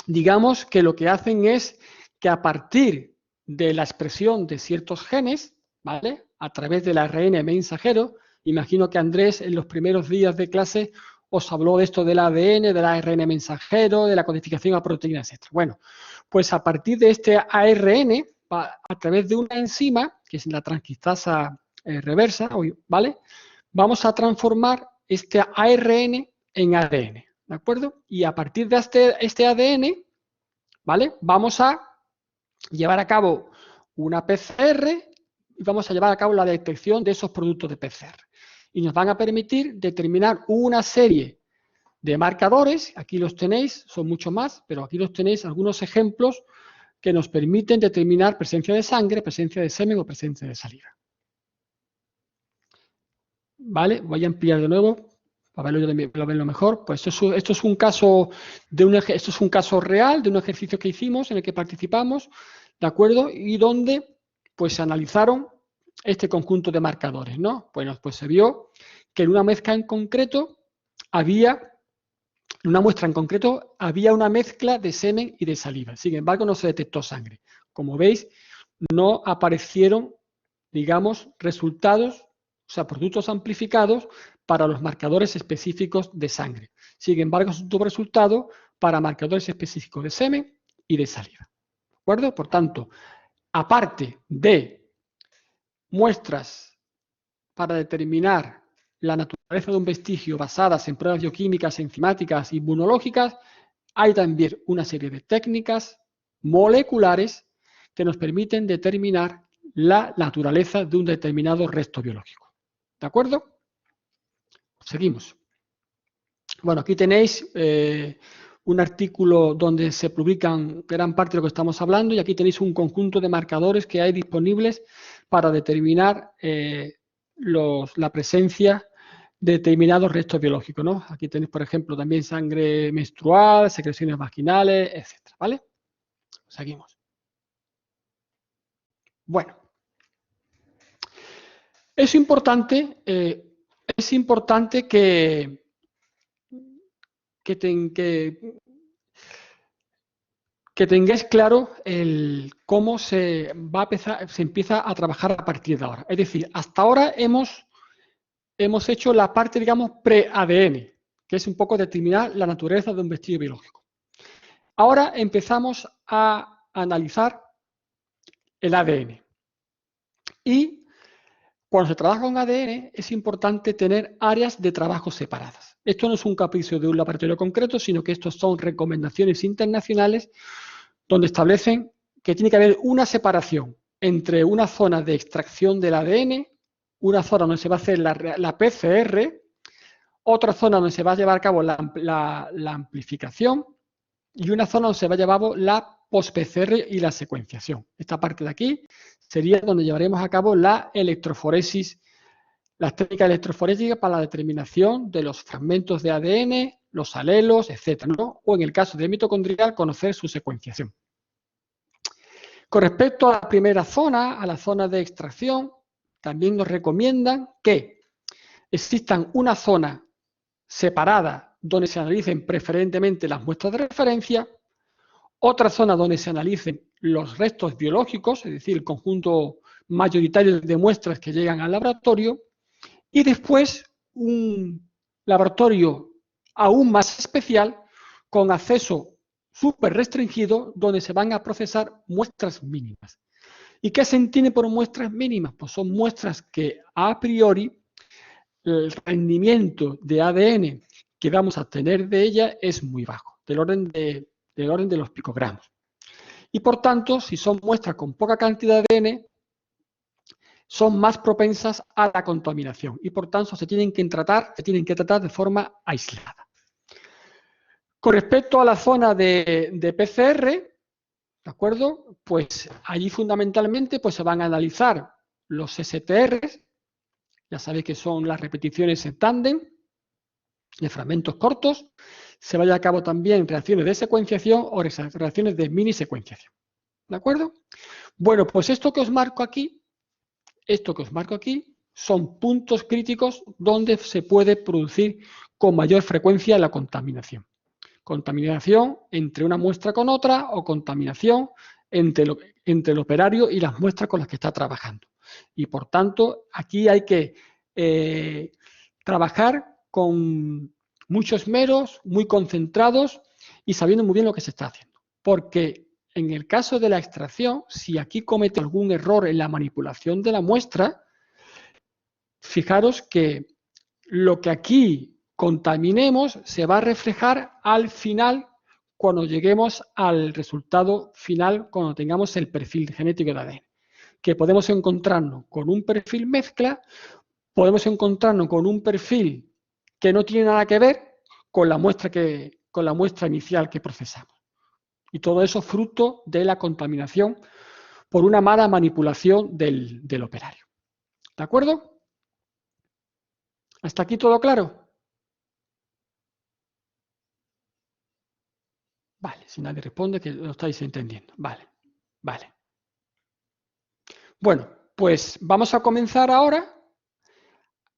digamos que lo que hacen es que a partir de la expresión de ciertos genes, ¿vale? A través del ARN mensajero, imagino que Andrés en los primeros días de clase os habló de esto del ADN, del ARN mensajero, de la codificación a proteínas, etc. Bueno, pues a partir de este ARN, a través de una enzima, que es la transcriptasa reversa, ¿vale? Vamos a transformar este ARN en ADN, ¿de acuerdo? Y a partir de este ADN, ¿vale? Vamos a llevar a cabo una PCR y vamos a llevar a cabo la detección de esos productos de PCR. Y nos van a permitir determinar una serie de marcadores, aquí los tenéis, son mucho más, pero aquí los tenéis algunos ejemplos que nos permiten determinar presencia de sangre, presencia de semen o presencia de saliva. ¿Vale? Voy a ampliar de nuevo para verlo mejor. Pues esto es un caso esto es un caso real de un ejercicio que hicimos en el que participamos, ¿de acuerdo? Y donde pues se analizaron este conjunto de marcadores, ¿no? Bueno, pues se vio que en una mezcla en concreto había una mezcla de semen y de saliva. Sin embargo, no se detectó sangre. Como veis, no aparecieron, digamos, resultados, o sea, productos amplificados para los marcadores específicos de sangre. Sin embargo, tuvo resultado para marcadores específicos de semen y de saliva. ¿De acuerdo? Por tanto, aparte de muestras para determinar la naturaleza de un vestigio basadas en pruebas bioquímicas, enzimáticas, inmunológicas, hay también una serie de técnicas moleculares que nos permiten determinar la naturaleza de un determinado resto biológico. ¿De acuerdo? Seguimos. Bueno, aquí tenéis un artículo donde se publican gran parte de lo que estamos hablando y aquí tenéis un conjunto de marcadores que hay disponibles para determinar la presencia de determinados restos biológicos, ¿no? Aquí tenéis, por ejemplo, también sangre menstrual, secreciones vaginales, etcétera, ¿vale? Seguimos. Bueno. Es importante que tengáis claro cómo se empieza a trabajar a partir de ahora. Es decir, hasta ahora hemos hecho la parte, digamos, pre-ADN, que es un poco determinar la naturaleza de un vestigio biológico. Ahora empezamos a analizar el ADN. Y cuando se trabaja con ADN es importante tener áreas de trabajo separadas. Esto no es un capricho de un laboratorio concreto, sino que estos son recomendaciones internacionales donde establecen que tiene que haber una separación entre una zona de extracción del ADN, una zona donde se va a hacer la PCR, otra zona donde se va a llevar a cabo la amplificación y una zona donde se va a llevar a cabo la post-PCR y la secuenciación. Esta parte de aquí sería donde llevaremos a cabo la electroforesis, las técnicas electroforésicas para la determinación de los fragmentos de ADN, los alelos, etcétera, ¿no? O en el caso del mitocondrial, conocer su secuenciación. Con respecto a la primera zona, a la zona de extracción, también nos recomiendan que existan una zona separada donde se analicen preferentemente las muestras de referencia, otra zona donde se analicen los restos biológicos, es decir, el conjunto mayoritario de muestras que llegan al laboratorio, y después un laboratorio aún más especial con acceso súper restringido donde se van a procesar muestras mínimas. ¿Y qué se entiende por muestras mínimas? Pues son muestras que a priori el rendimiento de ADN que vamos a tener de ella es muy bajo, del orden de los picogramos. Y por tanto, si son muestras con poca cantidad de ADN, son más propensas a la contaminación y por tanto se tienen que tratar de forma aislada. Con respecto a la zona de PCR, ¿de acuerdo? Pues allí fundamentalmente pues, se van a analizar los STRs, ya sabéis que son las repeticiones en tándem, de fragmentos cortos, se vaya a cabo también reacciones de secuenciación o reacciones de mini secuenciación. ¿De acuerdo? Bueno, pues esto que os marco aquí son puntos críticos donde se puede producir con mayor frecuencia la contaminación. Contaminación entre una muestra con otra o contaminación entre el operario y las muestras con las que está trabajando. Y por tanto, aquí hay que trabajar con muchos esmeros, muy concentrados y sabiendo muy bien lo que se está haciendo. Porque en el caso de la extracción, si aquí comete algún error en la manipulación de la muestra, fijaros que lo que aquí contaminemos se va a reflejar al final cuando lleguemos al resultado final, cuando tengamos el perfil genético de ADN. Que podemos encontrarnos con un perfil mezcla, podemos encontrarnos con un perfil que no tiene nada que ver con la muestra inicial que procesamos. Y todo eso fruto de la contaminación por una mala manipulación del operario. ¿De acuerdo? ¿Hasta aquí todo claro? Vale, si nadie responde que lo estáis entendiendo. Vale, vale. Bueno, pues vamos a comenzar ahora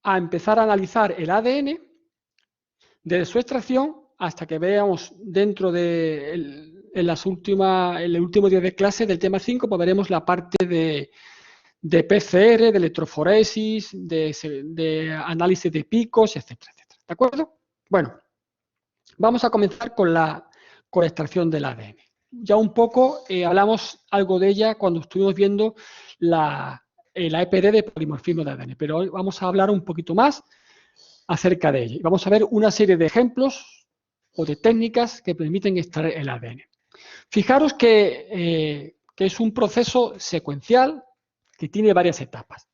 a empezar a analizar el ADN desde su extracción hasta que veamos dentro de el último día de clase del tema 5, pues veremos la parte de PCR, de electroforesis, de análisis de picos, etcétera, etcétera. ¿De acuerdo? Bueno, vamos a comenzar con la extracción del ADN. Ya un poco hablamos algo de ella cuando estuvimos viendo la EPD de polimorfismo de ADN, pero hoy vamos a hablar un poquito más acerca de ella. Y vamos a ver una serie de ejemplos o de técnicas que permiten extraer el ADN. Fijaros que es un proceso secuencial que tiene varias etapas.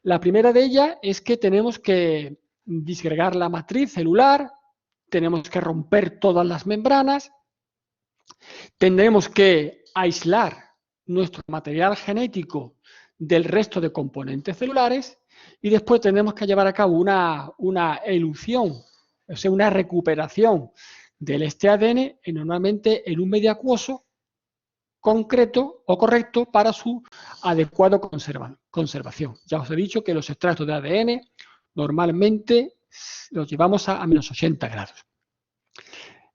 La primera de ellas es que tenemos que disgregar la matriz celular, tenemos que romper todas las membranas, tendremos que aislar nuestro material genético del resto de componentes celulares y después tendremos que llevar a cabo una elución, o sea, una recuperación del este ADN normalmente en un medio acuoso concreto o correcto para su adecuada conservación. Ya os he dicho que los extractos de ADN normalmente los llevamos a menos 80 grados.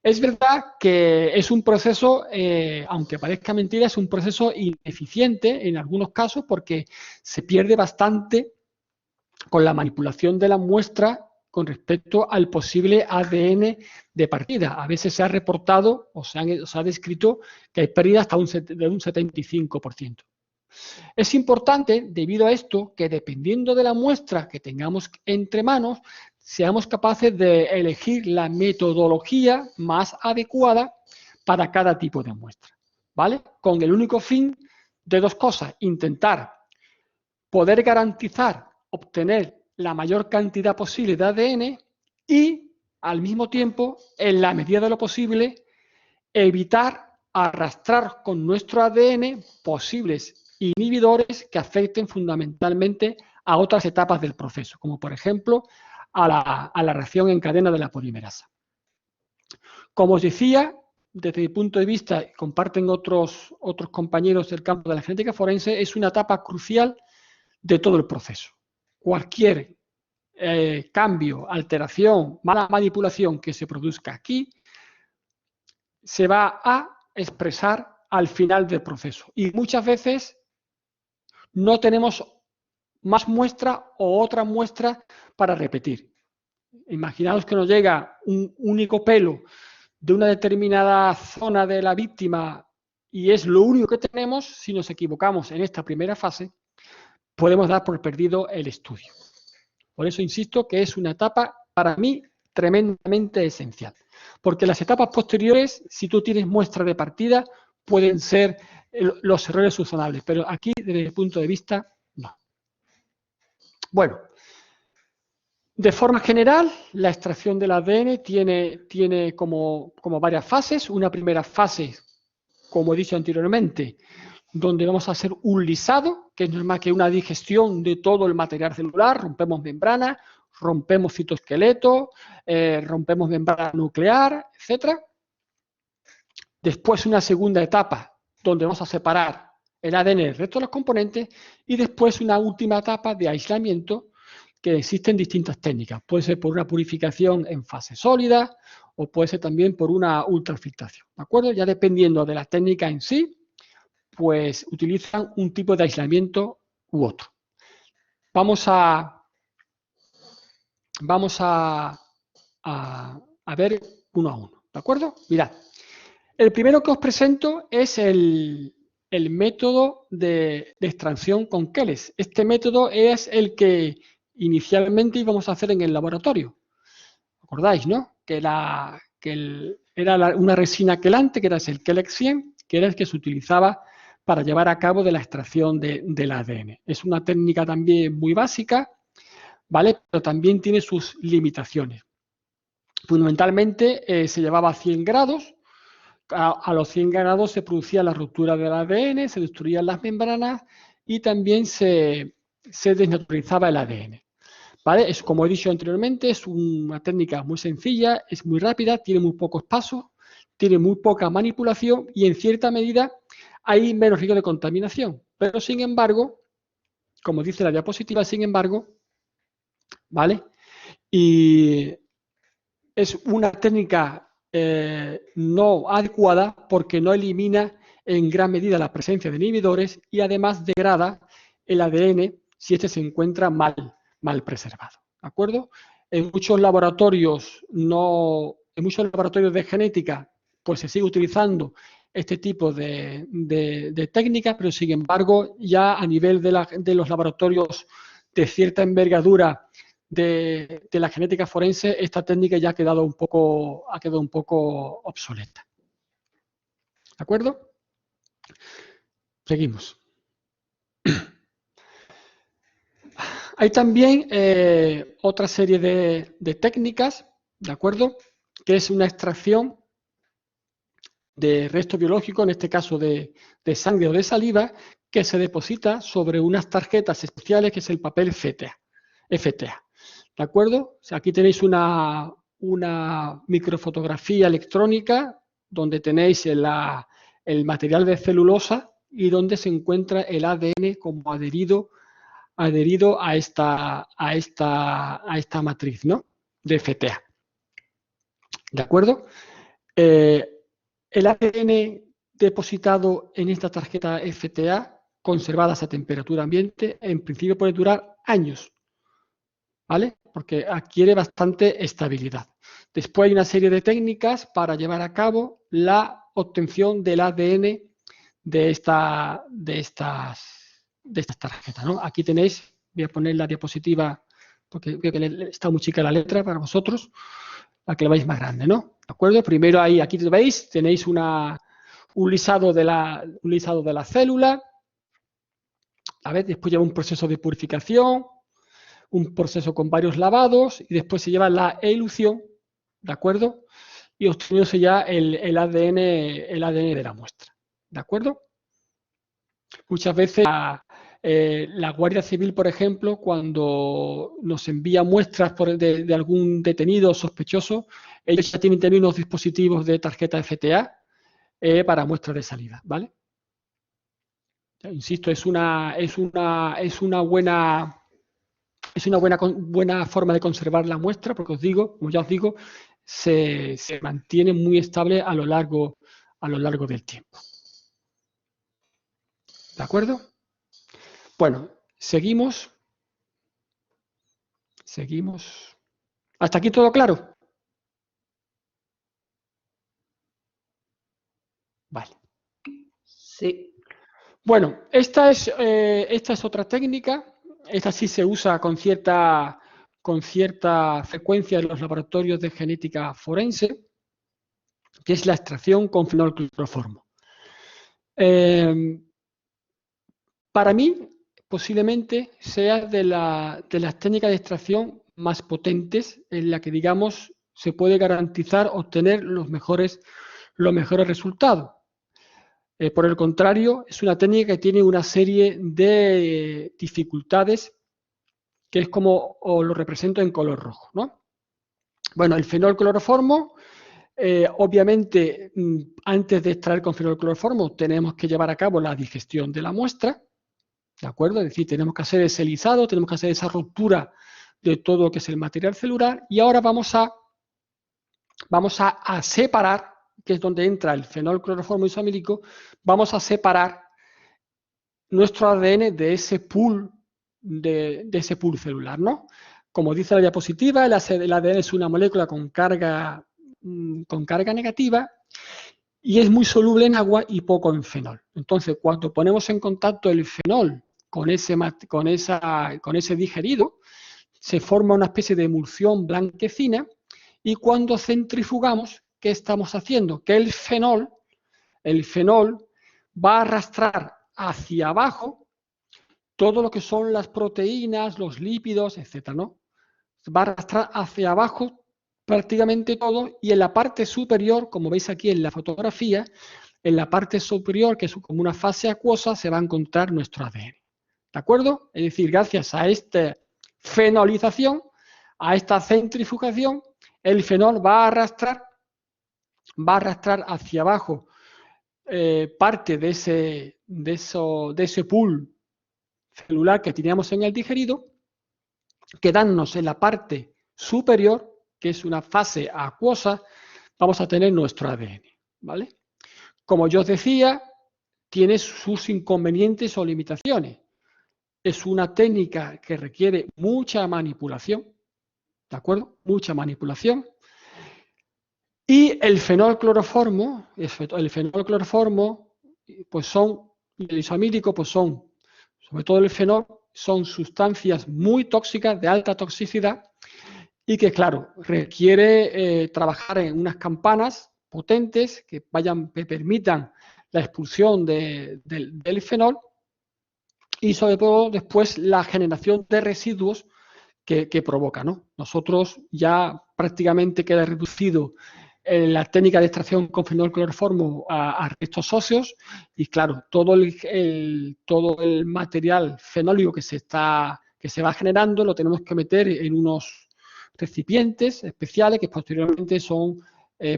Es verdad que es un proceso, aunque parezca mentira, es un proceso ineficiente en algunos casos porque se pierde bastante con la manipulación de la muestra con respecto al posible ADN de partida. A veces se ha reportado o se ha descrito que hay pérdidas hasta de un 75%. Es importante, debido a esto, que dependiendo de la muestra que tengamos entre manos, seamos capaces de elegir la metodología más adecuada para cada tipo de muestra, ¿vale? Con el único fin de dos cosas: intentar poder garantizar obtener la mayor cantidad posible de ADN y, al mismo tiempo, en la medida de lo posible, evitar arrastrar con nuestro ADN posibles inhibidores que afecten fundamentalmente a otras etapas del proceso, como por ejemplo a la reacción en cadena de la polimerasa. Como os decía, desde mi punto de vista, comparten otros compañeros del campo de la genética forense, es una etapa crucial de todo el proceso. Cualquier cambio, alteración, mala manipulación que se produzca aquí, se va a expresar al final del proceso. Y muchas veces no tenemos más muestra o otra muestra para repetir. Imaginaos que nos llega un único pelo de una determinada zona de la víctima y es lo único que tenemos. Si nos equivocamos en esta primera fase, podemos dar por perdido el estudio. Por eso insisto que es una etapa, para mí, tremendamente esencial. Porque las etapas posteriores, si tú tienes muestra de partida, pueden ser los errores subsanables, pero aquí, desde mi punto de vista, no. Bueno, de forma general, la extracción del ADN tiene como varias fases. Una primera fase, como he dicho anteriormente, donde vamos a hacer un lisado, que no es más que una digestión de todo el material celular, rompemos membrana, rompemos citoesqueleto, rompemos membrana nuclear, etc. Después una segunda etapa, donde vamos a separar el ADN del resto de los componentes, y después una última etapa de aislamiento, que existen distintas técnicas. Puede ser por una purificación en fase sólida o puede ser también por una ultrafiltración, ¿de acuerdo? Ya dependiendo de la técnica en sí, pues utilizan un tipo de aislamiento u otro. Vamos a ver uno a uno, ¿de acuerdo? Mirad, el primero que os presento es el método de extracción con Keles. Este método es el que inicialmente íbamos a hacer en el laboratorio. ¿Acordáis, no? Era una resina quelante, que era el Kelex 100, que era el que se utilizaba para llevar a cabo de la extracción del ADN. Es una técnica también muy básica, ¿vale? Pero también tiene sus limitaciones. Fundamentalmente se llevaba a 100 grados, a los 100 grados se producía la ruptura del ADN, se destruían las membranas y también se desnaturalizaba el ADN. ¿Vale? Como he dicho anteriormente, es una técnica muy sencilla, es muy rápida, tiene muy pocos pasos, tiene muy poca manipulación y en cierta medida hay menos riesgo de contaminación. Pero sin embargo, como dice la diapositiva, sin embargo, ¿vale? Y es una técnica no adecuada porque no elimina en gran medida la presencia de inhibidores y además degrada el ADN si este se encuentra mal preservado, ¿de acuerdo? En muchos laboratorios de genética pues se sigue utilizando este tipo de técnicas, pero sin embargo ya a nivel de los laboratorios de cierta envergadura de la genética forense, esta técnica ya ha quedado un poco obsoleta. ¿De acuerdo? Seguimos. Hay también otra serie de técnicas, ¿de acuerdo? Que es una extracción de resto biológico, en este caso de sangre o de saliva, que se deposita sobre unas tarjetas especiales que es el papel FTA. ¿De acuerdo? O sea, aquí tenéis una microfotografía electrónica donde tenéis el material de celulosa y donde se encuentra el ADN como adherido a esta matriz, ¿no? De FTA. ¿De acuerdo? El ADN depositado en esta tarjeta FTA, conservadas a temperatura ambiente, en principio puede durar años, ¿vale? Porque adquiere bastante estabilidad. Después hay una serie de técnicas para llevar a cabo la obtención del ADN de estas tarjetas, ¿no? Aquí tenéis, voy a poner la diapositiva porque creo que está muy chica la letra para vosotros, para que la veáis más grande, ¿no? ¿De acuerdo? Primero ahí, aquí veis, tenéis un lisado de la célula, a ver, después lleva un proceso de purificación, un proceso con varios lavados y después se lleva la elución, ¿de acuerdo? Y obteniéndose ya el ADN de la muestra, ¿de acuerdo? Muchas veces la Guardia Civil, por ejemplo, cuando nos envía muestras de algún detenido sospechoso, ellos ya tienen también unos dispositivos de tarjeta FTA para muestras de salida, ¿vale? Insisto, es una buena Es una buena forma de conservar la muestra porque como ya os digo, se mantiene muy estable a lo largo del tiempo. ¿De acuerdo? Bueno, seguimos. Seguimos. ¿Hasta aquí todo claro? Vale. Sí. Bueno, esta es otra técnica. Esta sí se usa con cierta frecuencia en los laboratorios de genética forense, que es la extracción con fenolcloroformo. Para mí, posiblemente sea de las técnicas de extracción más potentes en la que, digamos, se puede garantizar obtener los mejores resultados. Por el contrario, es una técnica que tiene una serie de dificultades que es como os lo represento en color rojo, ¿no? Bueno, el fenolcloroformo, obviamente, antes de extraer con fenolcloroformo tenemos que llevar a cabo la digestión de la muestra, ¿de acuerdo? Es decir, tenemos que hacer ese lisado, tenemos que hacer esa ruptura de todo lo que es el material celular y ahora vamos a separar, que es donde entra el fenolcloroformo isomílico, vamos a separar nuestro ADN de ese pool, de ese pool celular, ¿no? Como dice la diapositiva, el ADN es una molécula con carga negativa y es muy soluble en agua y poco en fenol. Entonces, cuando ponemos en contacto el fenol con ese digerido, se forma una especie de emulsión blanquecina y cuando centrifugamos, ¿qué estamos haciendo? Que el fenol va a arrastrar hacia abajo todo lo que son las proteínas, los lípidos, etcétera, ¿no? Va a arrastrar hacia abajo prácticamente todo y en la parte superior, como veis aquí en la fotografía, en la parte superior, que es como una fase acuosa, se va a encontrar nuestro ADN. ¿De acuerdo? Es decir, gracias a esta fenolización, a esta centrifugación, el fenol va a arrastrar hacia abajo parte de ese pool celular que teníamos en el digerido, quedándonos en la parte superior, que es una fase acuosa, vamos a tener nuestro ADN, ¿vale? Como yo os decía, tiene sus inconvenientes o limitaciones. Es una técnica que requiere mucha manipulación, ¿de acuerdo? Mucha manipulación. Y el fenolcloroformo, pues el isomílico, pues son, sobre todo el fenol, son sustancias muy tóxicas, de alta toxicidad, y que, claro, requiere trabajar en unas campanas potentes que permitan la expulsión del fenol y, sobre todo, después la generación de residuos que provoca, ¿no? Nosotros ya prácticamente queda reducido la técnica de extracción con fenolcloroformo a restos óseos y, claro, todo el material fenólico que se va generando lo tenemos que meter en unos recipientes especiales que posteriormente son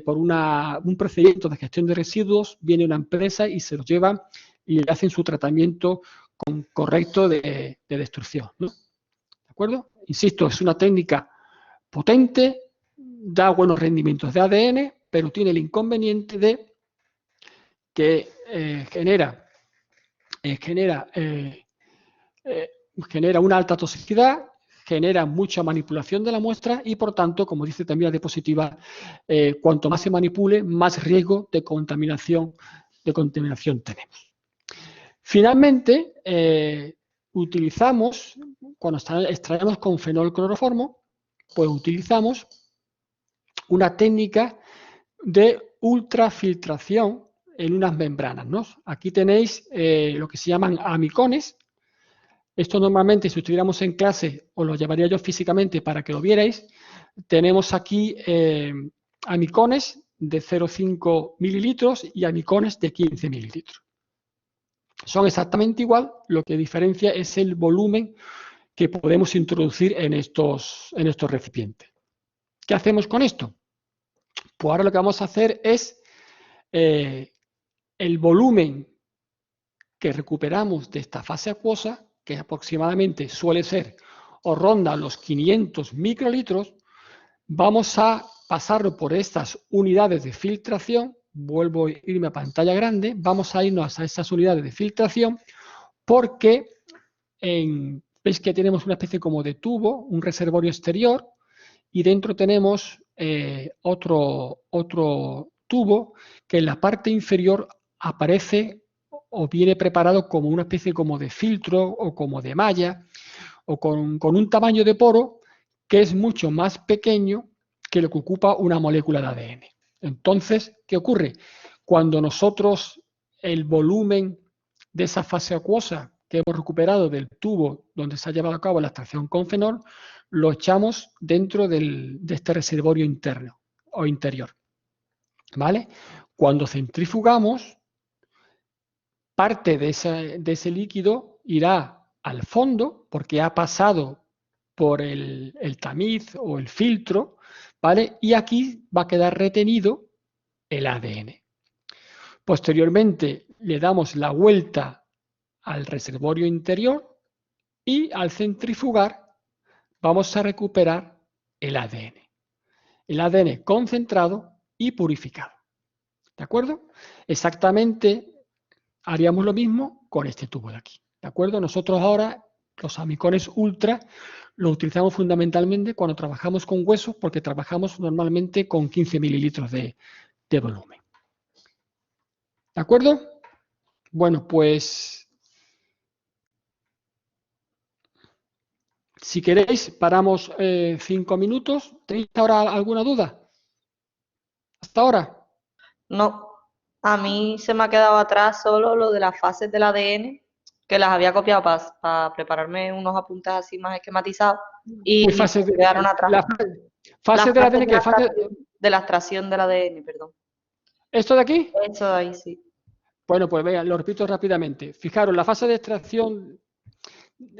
por un procedimiento de gestión de residuos, viene una empresa y se los lleva y le hacen su tratamiento correcto de destrucción, ¿no? ¿De acuerdo? Insisto, es una técnica potente, da buenos rendimientos de ADN, pero tiene el inconveniente de que genera una alta toxicidad, genera mucha manipulación de la muestra y, por tanto, como dice también la diapositiva, cuanto más se manipule, más riesgo de contaminación tenemos. Finalmente, cuando extraemos con fenolcloroformo, pues utilizamos una técnica de ultrafiltración en unas membranas, ¿no? Aquí tenéis lo que se llaman amicones. Esto normalmente, si estuviéramos en clase, os lo llevaría yo físicamente para que lo vierais. Tenemos aquí amicones de 0,5 mililitros y amicones de 15 mililitros. Son exactamente igual, lo que diferencia es el volumen que podemos introducir en estos recipientes. ¿Qué hacemos con esto? Pues ahora lo que vamos a hacer es el volumen que recuperamos de esta fase acuosa, que aproximadamente suele ser o ronda los 500 microlitros, vamos a pasarlo por estas unidades de filtración. Vuelvo a irme a pantalla grande. Vamos a irnos a estas unidades de filtración porque veis que tenemos una especie como de tubo, un reservorio exterior, y dentro tenemos otro tubo que en la parte inferior aparece o viene preparado como una especie como de filtro o como de malla o con un tamaño de poro que es mucho más pequeño que lo que ocupa una molécula de ADN. Entonces, ¿qué ocurre? Cuando nosotros el volumen de esa fase acuosa que hemos recuperado del tubo donde se ha llevado a cabo la extracción con fenol, lo echamos dentro de este reservorio interno o interior. ¿Vale? Cuando centrifugamos, parte de ese líquido irá al fondo porque ha pasado por el tamiz o el filtro, ¿vale? Y aquí va a quedar retenido el ADN. Posteriormente le damos la vuelta al reservorio interior y al centrifugar vamos a recuperar el ADN concentrado y purificado. ¿De acuerdo? Exactamente haríamos lo mismo con este tubo de aquí. ¿De acuerdo? Nosotros ahora los amicones ultra los utilizamos fundamentalmente cuando trabajamos con huesos porque trabajamos normalmente con 15 mililitros de volumen. ¿De acuerdo? Bueno, pues si queréis paramos 5 minutos. ¿Tenéis ahora alguna duda? ¿Hasta ahora? No, a mí se me ha quedado atrás solo lo de las fases del ADN, que las había copiado para prepararme unos apuntes así más esquematizados ¿Qué y fase se me quedaron atrás. la Las fase del fases ADN? ¿Qué fase? de la extracción del ADN, perdón. ¿Esto de aquí? Eso de ahí sí. Bueno, pues vean, lo repito rápidamente. Fijaros, la fase de extracción,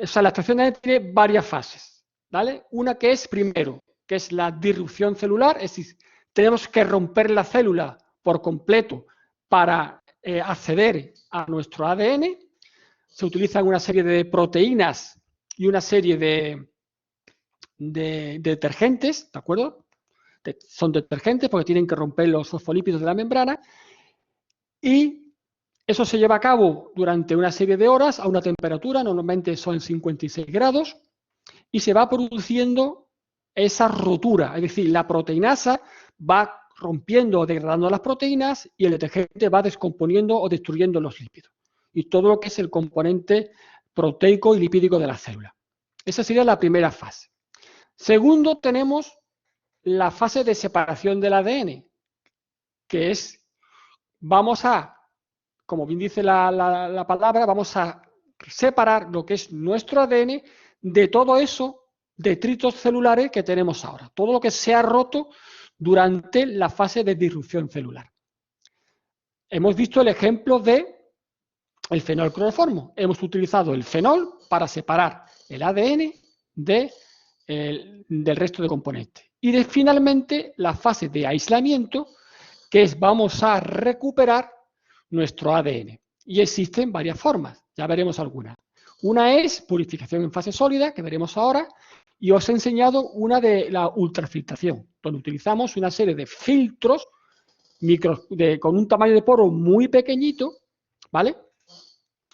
o sea, la extracción de ADN tiene varias fases, ¿vale? Una que es primero, que es la disrupción celular, es decir, tenemos que romper la célula por completo para acceder a nuestro ADN. Se utilizan una serie de proteínas y una serie de detergentes, ¿de acuerdo? Son detergentes porque tienen que romper los fosfolípidos de la membrana y eso se lleva a cabo durante una serie de horas a una temperatura, normalmente son 56 grados, y se va produciendo esa rotura, es decir, la proteinasa va rompiendo o degradando las proteínas y el detergente va descomponiendo o destruyendo los lípidos. Y todo lo que es el componente proteico y lipídico de la célula. Esa sería la primera fase. Segundo, tenemos la fase de separación del ADN, que es, vamos a, como bien dice la palabra, vamos a separar lo que es nuestro ADN de todo eso, detritos celulares que tenemos ahora, todo lo que se ha roto durante la fase de disrupción celular. Hemos visto el ejemplo de el fenol cloroformo. Hemos utilizado el fenol para separar el ADN del resto de componentes. Y finalmente la fase de aislamiento, que es vamos a recuperar nuestro ADN. Y existen varias formas, ya veremos algunas. Una es purificación en fase sólida, que veremos ahora, y os he enseñado una de la ultrafiltración, donde utilizamos una serie de filtros con un tamaño de poro muy pequeñito, ¿vale?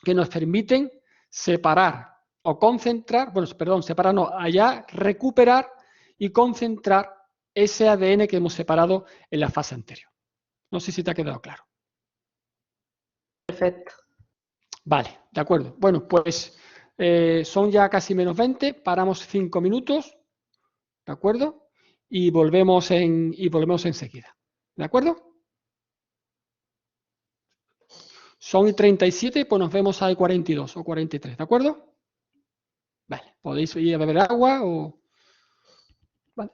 Que nos permiten separar o concentrar, bueno, perdón, separar no, allá recuperar y concentrar ese ADN que hemos separado en la fase anterior. No sé si te ha quedado claro. Perfecto. Vale, de acuerdo. Bueno, pues son ya casi menos 20, paramos 5 minutos, ¿de acuerdo? Y volvemos enseguida, ¿de acuerdo? Son 37, pues nos vemos a 42 o 43, ¿de acuerdo? Vale, podéis ir a beber agua o... Vale.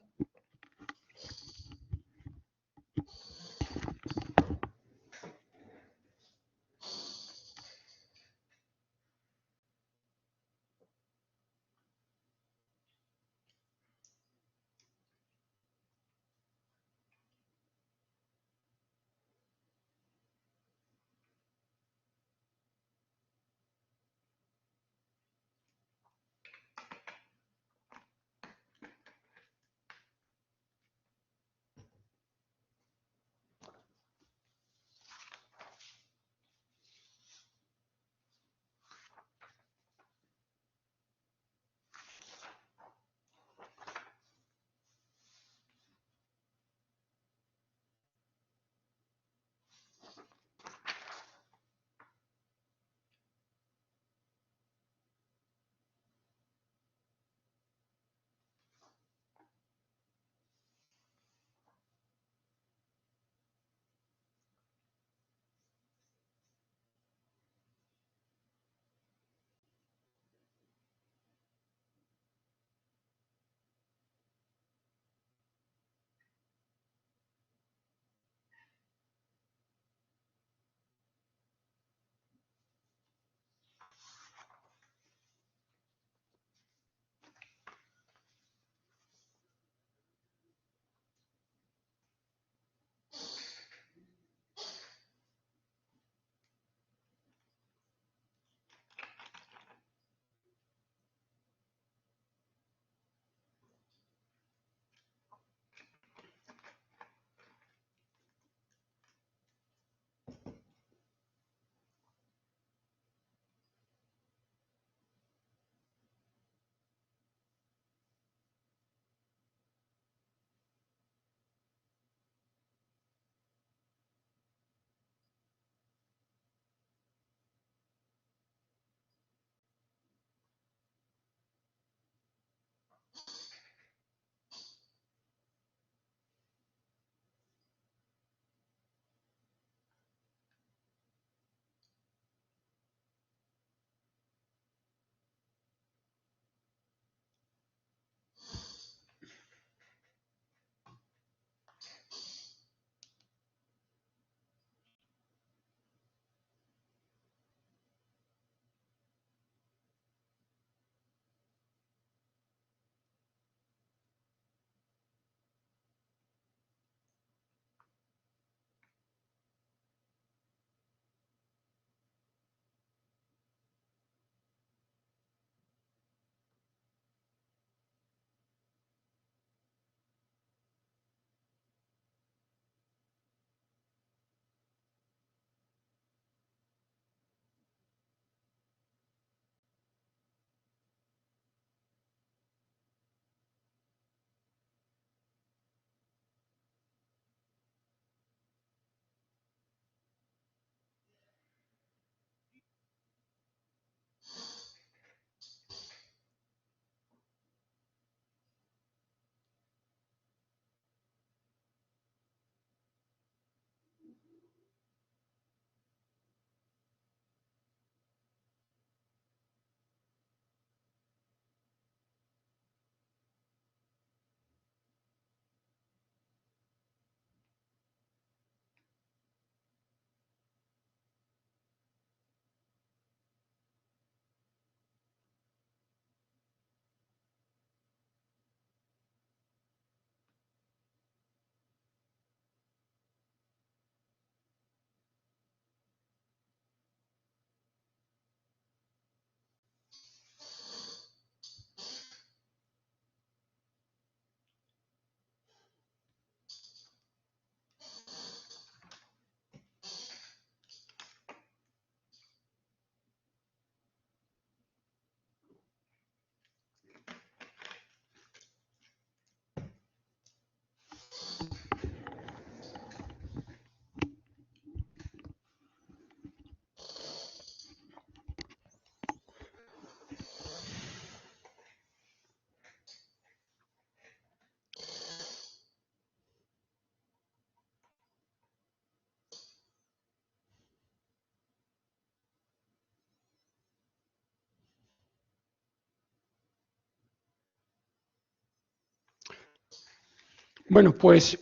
Bueno, pues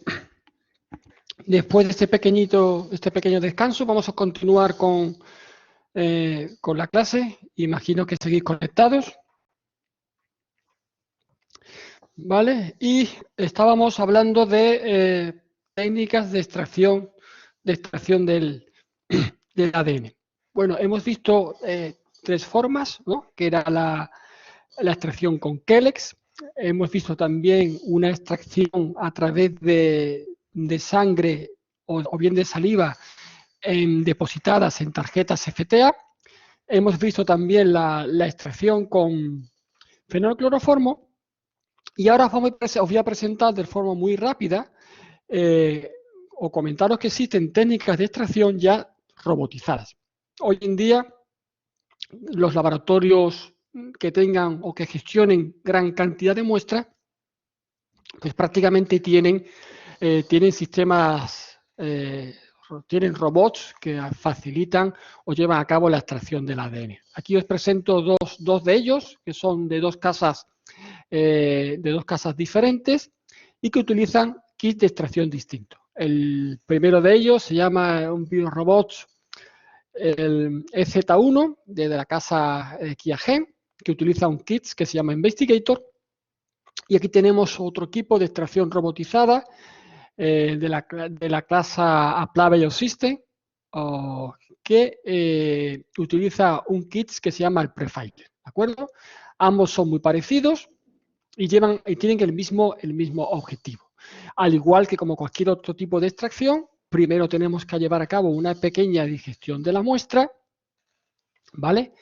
después de este pequeño descanso, vamos a continuar con la clase. Imagino que seguís conectados. ¿Vale? Y estábamos hablando de técnicas de extracción del ADN. Bueno, hemos visto tres formas, ¿no? Que era la extracción con Kellex. Hemos visto también una extracción a través de sangre o bien de saliva depositadas en tarjetas FTA. Hemos visto también la extracción con fenolcloroformo. Y ahora os voy a presentar de forma muy rápida o comentaros que existen técnicas de extracción ya robotizadas. Hoy en día, los laboratorios que tengan o que gestionen gran cantidad de muestras, pues prácticamente tienen sistemas, tienen robots que facilitan o llevan a cabo la extracción del ADN. Aquí os presento dos de ellos, que son de dos casas diferentes y que utilizan kits de extracción distintos. El primero de ellos se llama un biorobot, el EZ1 de la casa QIAGEN, que utiliza un kit que se llama Investigator. Y aquí tenemos otro equipo de extracción robotizada de la clase Apply Biosystem, que utiliza un kit que se llama el Prefiler. ¿De acuerdo? Ambos son muy parecidos y tienen el mismo objetivo. Al igual que como cualquier otro tipo de extracción, primero tenemos que llevar a cabo una pequeña digestión de la muestra, ¿vale?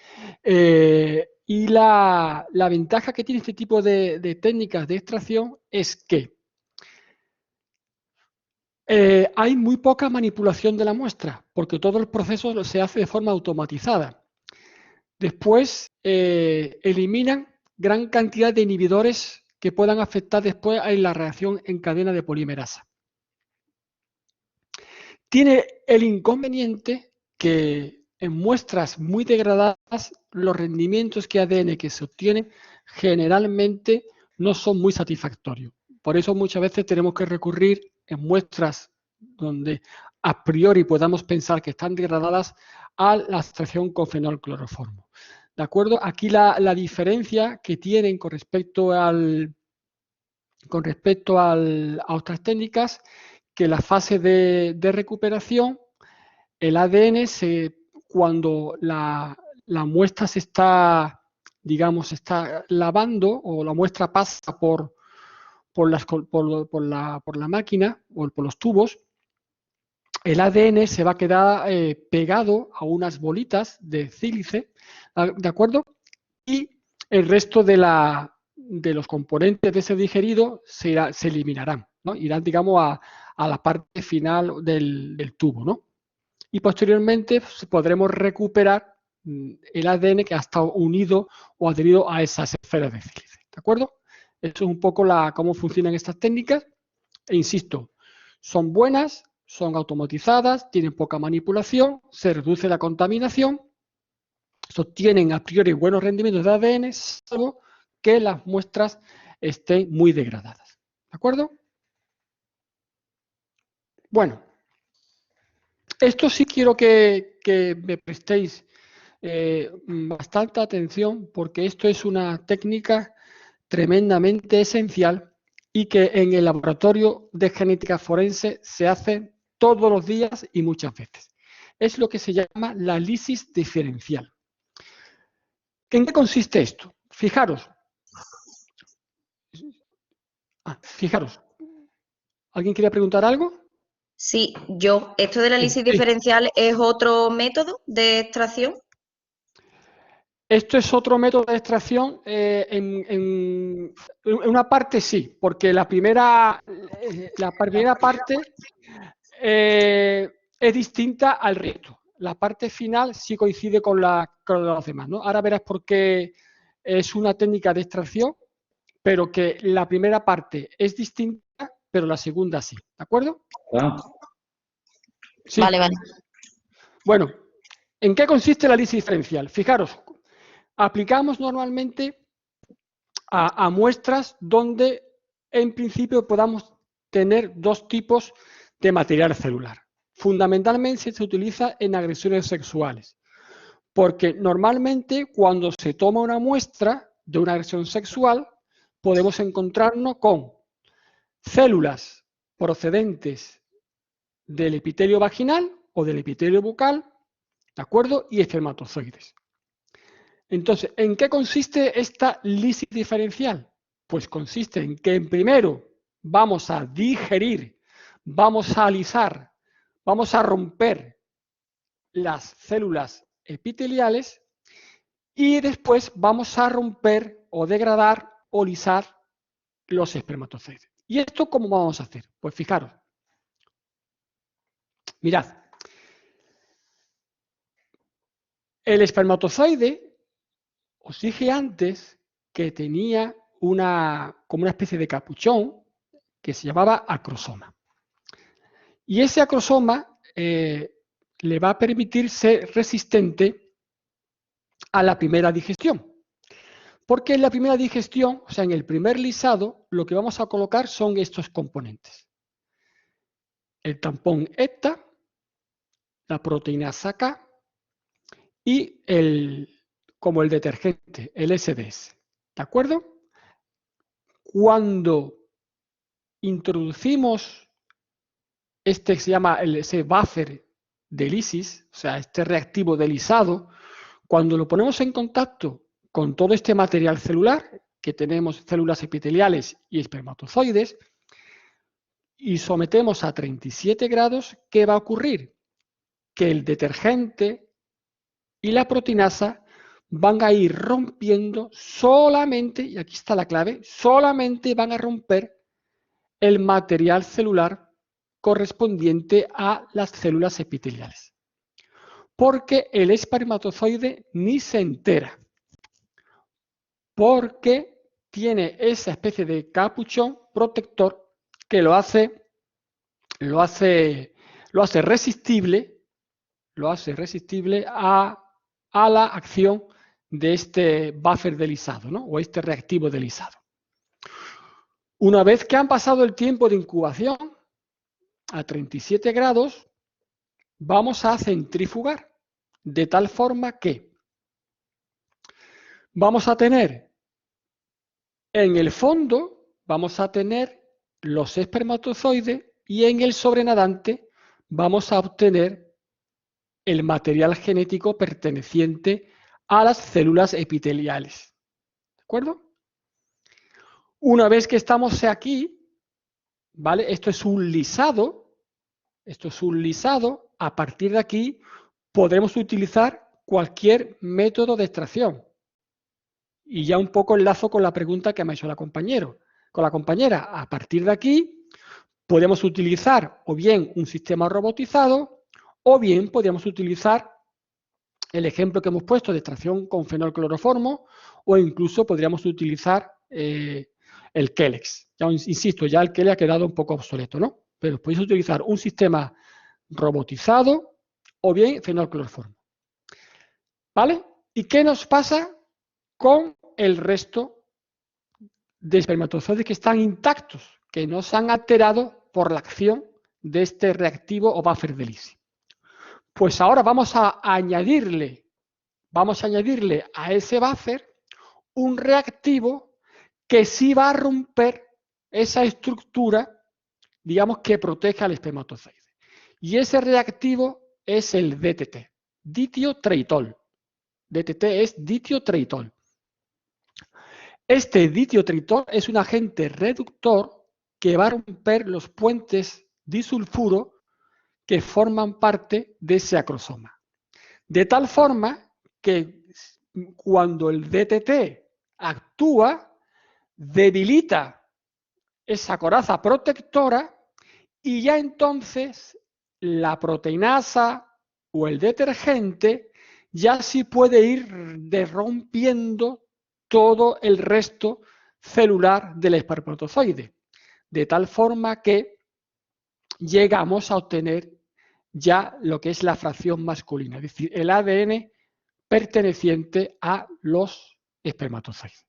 Y la ventaja que tiene este tipo de técnicas de extracción es que hay muy poca manipulación de la muestra, porque todo el proceso se hace de forma automatizada. Después, eliminan gran cantidad de inhibidores que puedan afectar después en la reacción en cadena de polimerasa. Tiene el inconveniente que en muestras muy degradadas, los rendimientos que ADN que se obtienen generalmente no son muy satisfactorios. Por eso muchas veces tenemos que recurrir en muestras donde a priori podamos pensar que están degradadas a la extracción con fenolcloroformo. ¿De acuerdo? Aquí la diferencia que tienen con respecto a otras técnicas, que la fase de recuperación, el ADN, cuando la muestra se está, digamos, está lavando o la muestra pasa por la máquina o por los tubos, el ADN se va a quedar pegado a unas bolitas de sílice, ¿de acuerdo? Y el resto de los componentes de ese digerido se eliminarán, ¿no? Irán, digamos, a la parte final del tubo, ¿no? Y posteriormente podremos recuperar el ADN que ha estado unido o adherido a esas esferas de sílice, ¿de acuerdo? Eso es un poco cómo funcionan estas técnicas. E insisto, son buenas, son automatizadas, tienen poca manipulación, se reduce la contaminación, obtienen a priori buenos rendimientos de ADN, salvo que las muestras estén muy degradadas. ¿De acuerdo? Bueno, esto sí quiero que me prestéis bastante atención, porque esto es una técnica tremendamente esencial y que en el laboratorio de genética forense se hace todos los días y muchas veces. Es lo que se llama la lisis diferencial. ¿En qué consiste esto? Fijaros. Fijaros. ¿Alguien quería preguntar algo? Sí, ¿esto de la lisis diferencial es otro método de extracción? Esto es otro método de extracción. En una parte sí, porque la primera parte es distinta al resto. La parte final sí coincide con los demás, ¿no? Ahora verás por qué es una técnica de extracción, pero que la primera parte es distinta, pero la segunda sí. ¿De acuerdo? Sí. Vale. Bueno, ¿en qué consiste la lisis diferencial? Fijaros, aplicamos normalmente a muestras donde en principio podamos tener dos tipos de material celular. Fundamentalmente se utiliza en agresiones sexuales, porque normalmente cuando se toma una muestra de una agresión sexual, podemos encontrarnos con células procedentes del epitelio vaginal o del epitelio bucal, ¿de acuerdo? Y espermatozoides. Entonces, ¿en qué consiste esta lisis diferencial? Pues consiste en que primero vamos a digerir, vamos a alisar, vamos a romper las células epiteliales y después vamos a romper o degradar o lisar los espermatozoides. ¿Y esto cómo vamos a hacer? Pues fijaros. Mirad. El espermatozoide, os dije antes que tenía como una especie de capuchón que se llamaba acrosoma. Y ese acrosoma le va a permitir ser resistente a la primera digestión. Porque en la primera digestión, o sea, en el primer lisado, lo que vamos a colocar son estos componentes. El tampón ETA, la proteinasa K y como el detergente, el SDS. ¿De acuerdo? Cuando introducimos este que se llama ese buffer de lisis, o sea, este reactivo de lisado, cuando lo ponemos en contacto con todo este material celular, que tenemos células epiteliales y espermatozoides, y sometemos a 37 grados, ¿qué va a ocurrir? Que el detergente y la proteinasa van a ir rompiendo solamente, y aquí está la clave, solamente van a romper el material celular correspondiente a las células epiteliales. Porque el espermatozoide ni se entera. Porque tiene esa especie de capuchón protector que lo hace resistible a la acción de este buffer de lisado, ¿no? O este reactivo de lisado. Una vez que han pasado el tiempo de incubación a 37 grados, vamos a centrifugar de tal forma que vamos a tener en el fondo, vamos a tener los espermatozoides y en el sobrenadante vamos a obtener el material genético perteneciente a las células epiteliales. ¿De acuerdo? Una vez que estamos aquí, ¿vale? Esto es un lisado, a partir de aquí podremos utilizar cualquier método de extracción. Y ya un poco enlazo con la pregunta que me ha hecho la compañera. A partir de aquí podemos utilizar o bien un sistema robotizado o bien podríamos utilizar el ejemplo que hemos puesto de extracción con fenolcloroformo o incluso podríamos utilizar el Kelex. Ya insisto, ya el Kelex ha quedado un poco obsoleto, ¿no? Pero podéis utilizar un sistema robotizado o bien fenolcloroformo. ¿Vale? ¿Y qué nos pasa con el resto de espermatozoides que están intactos, que no se han alterado por la acción de este reactivo o buffer de lisis? Pues ahora vamos a añadirle a ese buffer un reactivo que sí va a romper esa estructura, digamos, que protege al espermatozoide. Y ese reactivo es el DTT, ditio-treitol. DTT es ditio-treitol. Este ditio-treitol es un agente reductor que va a romper los puentes disulfuro que forman parte de ese acrosoma. De tal forma que cuando el DTT actúa, debilita esa coraza protectora y ya entonces la proteinasa o el detergente ya sí puede ir rompiendo todo el resto celular del espermatozoide, de tal forma que llegamos a obtener ya lo que es la fracción masculina, es decir, el ADN perteneciente a los espermatozoides.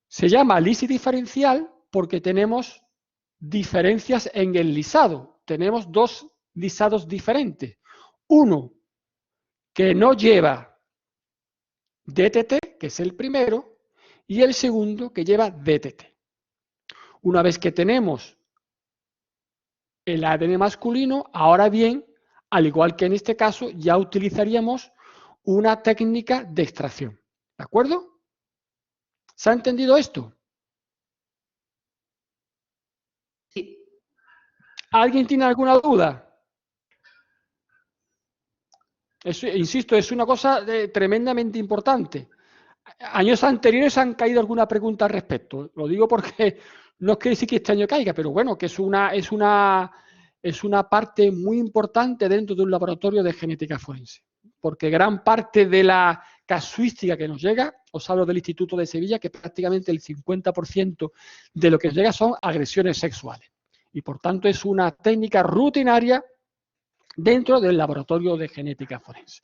Se llama lisis diferencial porque tenemos diferencias en el lisado. Tenemos dos lisados diferentes. Uno que no lleva DTT, que es el primero, y el segundo que lleva DTT. Una vez que tenemos el ADN masculino, ahora bien, al igual que en este caso, ya utilizaríamos una técnica de extracción. ¿De acuerdo? ¿Se ha entendido esto? Sí. ¿Alguien tiene alguna duda? Insisto, es una cosa tremendamente importante. Años anteriores han caído alguna pregunta al respecto. Lo digo porque no quiere decir que este año caiga, pero bueno, que es una parte muy importante dentro de un laboratorio de genética forense. Porque gran parte de la casuística que nos llega, os hablo del Instituto de Sevilla, que prácticamente el 50% de lo que nos llega son agresiones sexuales. Y por tanto es una técnica rutinaria dentro del laboratorio de genética forense.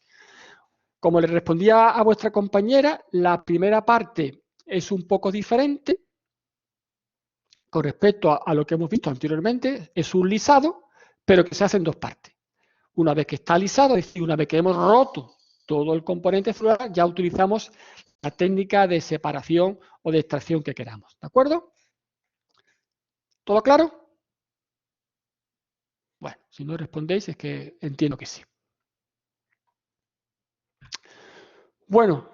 Como le respondía a vuestra compañera, la primera parte es un poco diferente con respecto a lo que hemos visto anteriormente. Es un lisado, pero que se hace en dos partes. Una vez que está lisado, es decir, una vez que hemos roto todo el componente celular, ya utilizamos la técnica de separación o de extracción que queramos. ¿De acuerdo? ¿Todo claro? Bueno, si no respondéis es que entiendo que sí. Bueno,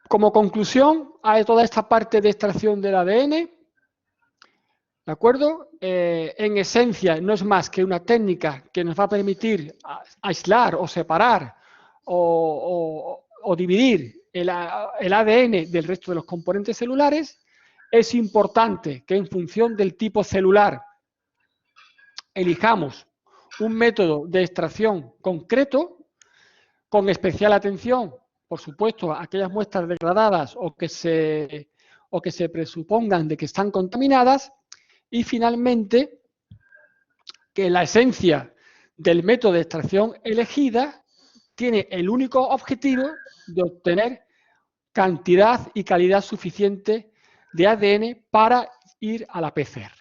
como conclusión a toda esta parte de extracción del ADN, ¿de acuerdo? En esencia no es más que una técnica que nos va a permitir aislar o separar o dividir el ADN del resto de los componentes celulares. Es importante que en función del tipo celular elijamos un método de extracción concreto, con especial atención, por supuesto, a aquellas muestras degradadas o que se presupongan de que están contaminadas. Y finalmente, que la esencia del método de extracción elegida tiene el único objetivo de obtener cantidad y calidad suficiente de ADN para ir a la PCR.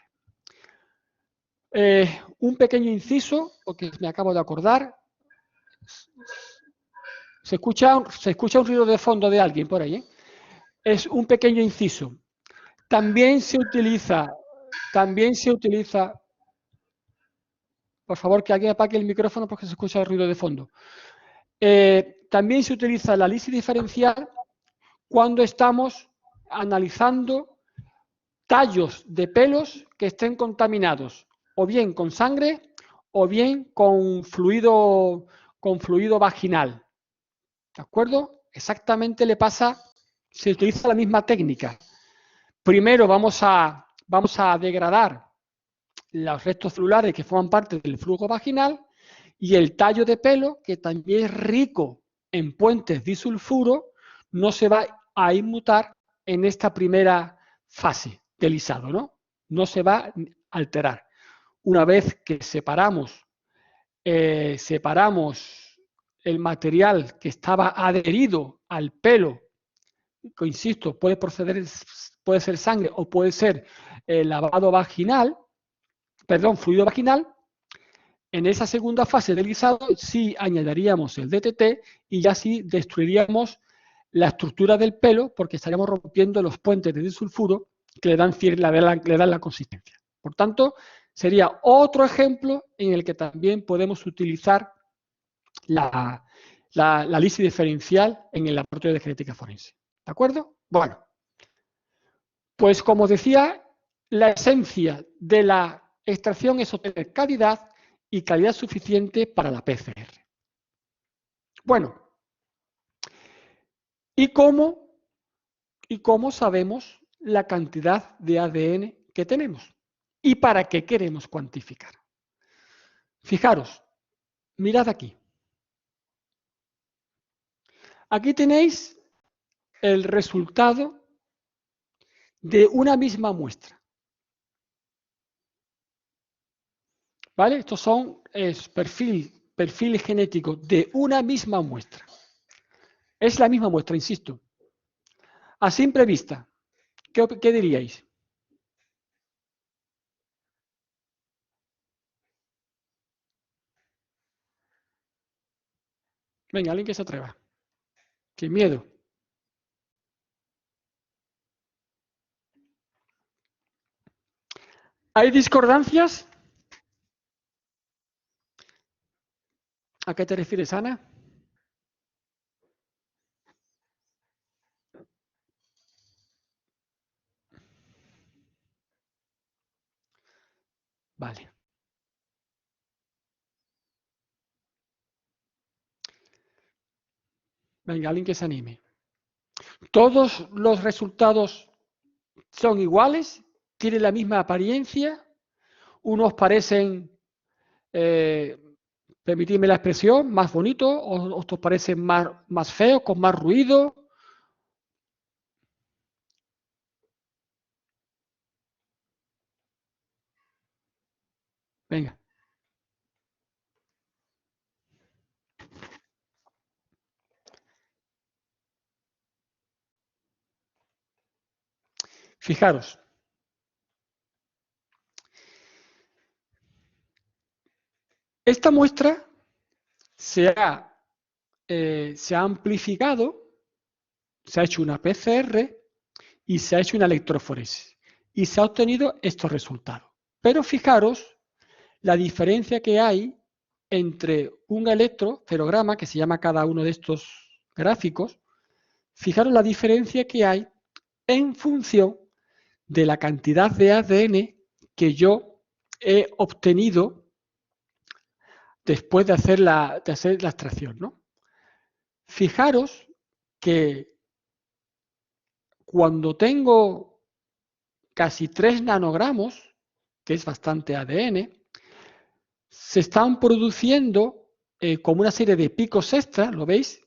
Un pequeño inciso, porque me acabo de acordar. Se escucha un ruido de fondo de alguien por ahí, ¿eh? Es un pequeño inciso. También se utiliza, por favor que alguien apague el micrófono porque se escucha el ruido de fondo. También se utiliza la lisis diferencial cuando estamos analizando tallos de pelos que estén contaminados, o bien con sangre, o bien con fluido vaginal. ¿De acuerdo? Exactamente se utiliza la misma técnica. Primero vamos a degradar los restos celulares que forman parte del flujo vaginal y el tallo de pelo, que también es rico en puentes disulfuro, no se va a inmutar en esta primera fase de lisado, ¿no? No se va a alterar. Una vez que separamos el material que estaba adherido al pelo, que insisto, puede ser sangre o puede ser fluido vaginal. En esa segunda fase del lisado sí añadiríamos el DTT y ya sí destruiríamos la estructura del pelo porque estaríamos rompiendo los puentes de disulfuro que le dan la consistencia. Por tanto, sería otro ejemplo en el que también podemos utilizar la lisis diferencial en el laboratorio de genética forense. ¿De acuerdo? Bueno, pues como decía, la esencia de la extracción es obtener calidad y calidad suficiente para la PCR. Bueno, ¿y cómo sabemos la cantidad de ADN que tenemos? ¿Y para qué queremos cuantificar? Fijaros, mirad aquí. Aquí tenéis el resultado de una misma muestra. ¿Vale? Estos son perfil genético de una misma muestra. Es la misma muestra, insisto. A simple vista, ¿qué diríais? Venga, alguien que se atreva. Sin miedo. ¿Hay discordancias? ¿A qué te refieres, Ana? Vale. Venga, alguien que se anime. ¿Todos los resultados son iguales? ¿Tienen la misma apariencia? ¿Unos parecen, permitidme la expresión, más bonitos? ¿O otros parecen más feos, con más ruido? Venga. Fijaros. Esta muestra se ha amplificado, se ha hecho una PCR y se ha hecho una electroforesis. Y se ha obtenido estos resultados. Pero fijaros la diferencia que hay entre un electroferograma, que se llama cada uno de estos gráficos, fijaros la diferencia que hay en función de la cantidad de ADN que yo he obtenido después de hacer la extracción, ¿no? Fijaros que cuando tengo casi 3 nanogramos, que es bastante ADN, se están produciendo como una serie de picos extra, ¿lo veis?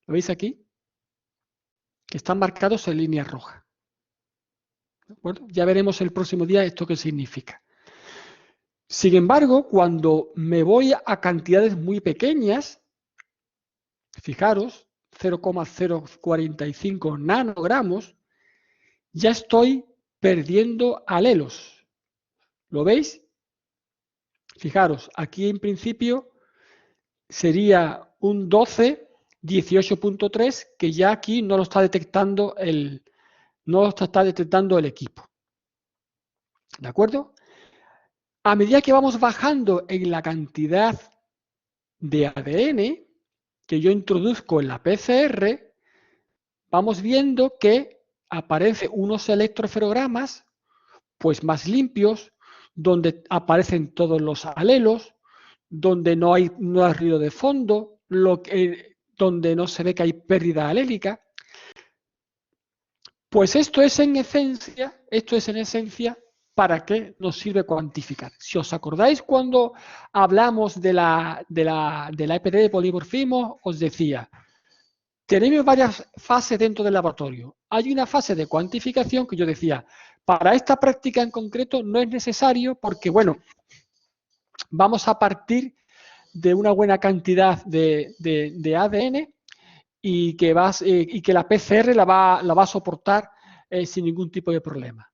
¿Lo veis aquí? Que están marcados en línea roja. ¿De acuerdo? Ya veremos el próximo día esto qué significa. Sin embargo, cuando me voy a cantidades muy pequeñas, fijaros, 0,045 nanogramos, ya estoy perdiendo alelos. ¿Lo veis? Fijaros, aquí en principio sería un 12, 18.3, que ya aquí no lo está detectando el equipo. ¿De acuerdo? A medida que vamos bajando en la cantidad de ADN que yo introduzco en la PCR, vamos viendo que aparecen unos electroferogramas pues más limpios, donde aparecen todos los alelos, donde no hay ruido de fondo, donde no se ve que hay pérdida alélica. Pues esto es en esencia, ¿para qué nos sirve cuantificar? Si os acordáis cuando hablamos de la EPD de polimorfismo, os decía, tenemos varias fases dentro del laboratorio. Hay una fase de cuantificación que yo decía, para esta práctica en concreto no es necesario porque, bueno, vamos a partir de una buena cantidad de ADN y que la PCR la va a soportar sin ningún tipo de problema.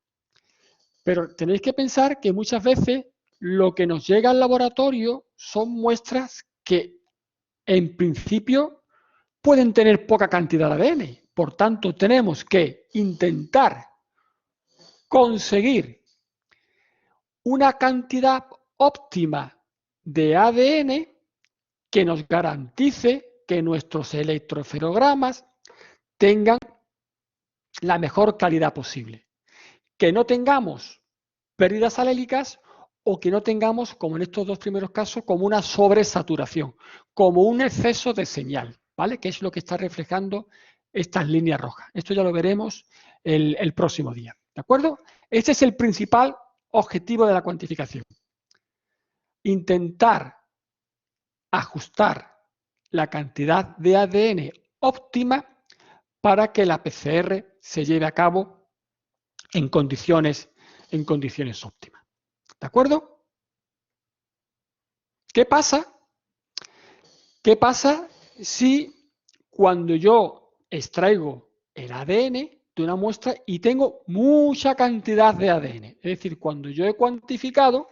Pero tenéis que pensar que muchas veces lo que nos llega al laboratorio son muestras que en principio pueden tener poca cantidad de ADN. Por tanto, tenemos que intentar conseguir una cantidad óptima de ADN que nos garantice que nuestros electroferogramas tengan la mejor calidad posible. Que no tengamos pérdidas alélicas o que no tengamos, como en estos dos primeros casos, como una sobresaturación, como un exceso de señal, ¿vale? Que es lo que está reflejando estas líneas rojas. Esto ya lo veremos el próximo día, ¿de acuerdo? Este es el principal objetivo de la cuantificación. Intentar ajustar la cantidad de ADN óptima para que la PCR se lleve a cabo en condiciones óptimas. ¿De acuerdo? ¿Qué pasa? ¿Qué pasa si cuando yo extraigo el ADN de una muestra y tengo mucha cantidad de ADN? Es decir, cuando yo he cuantificado,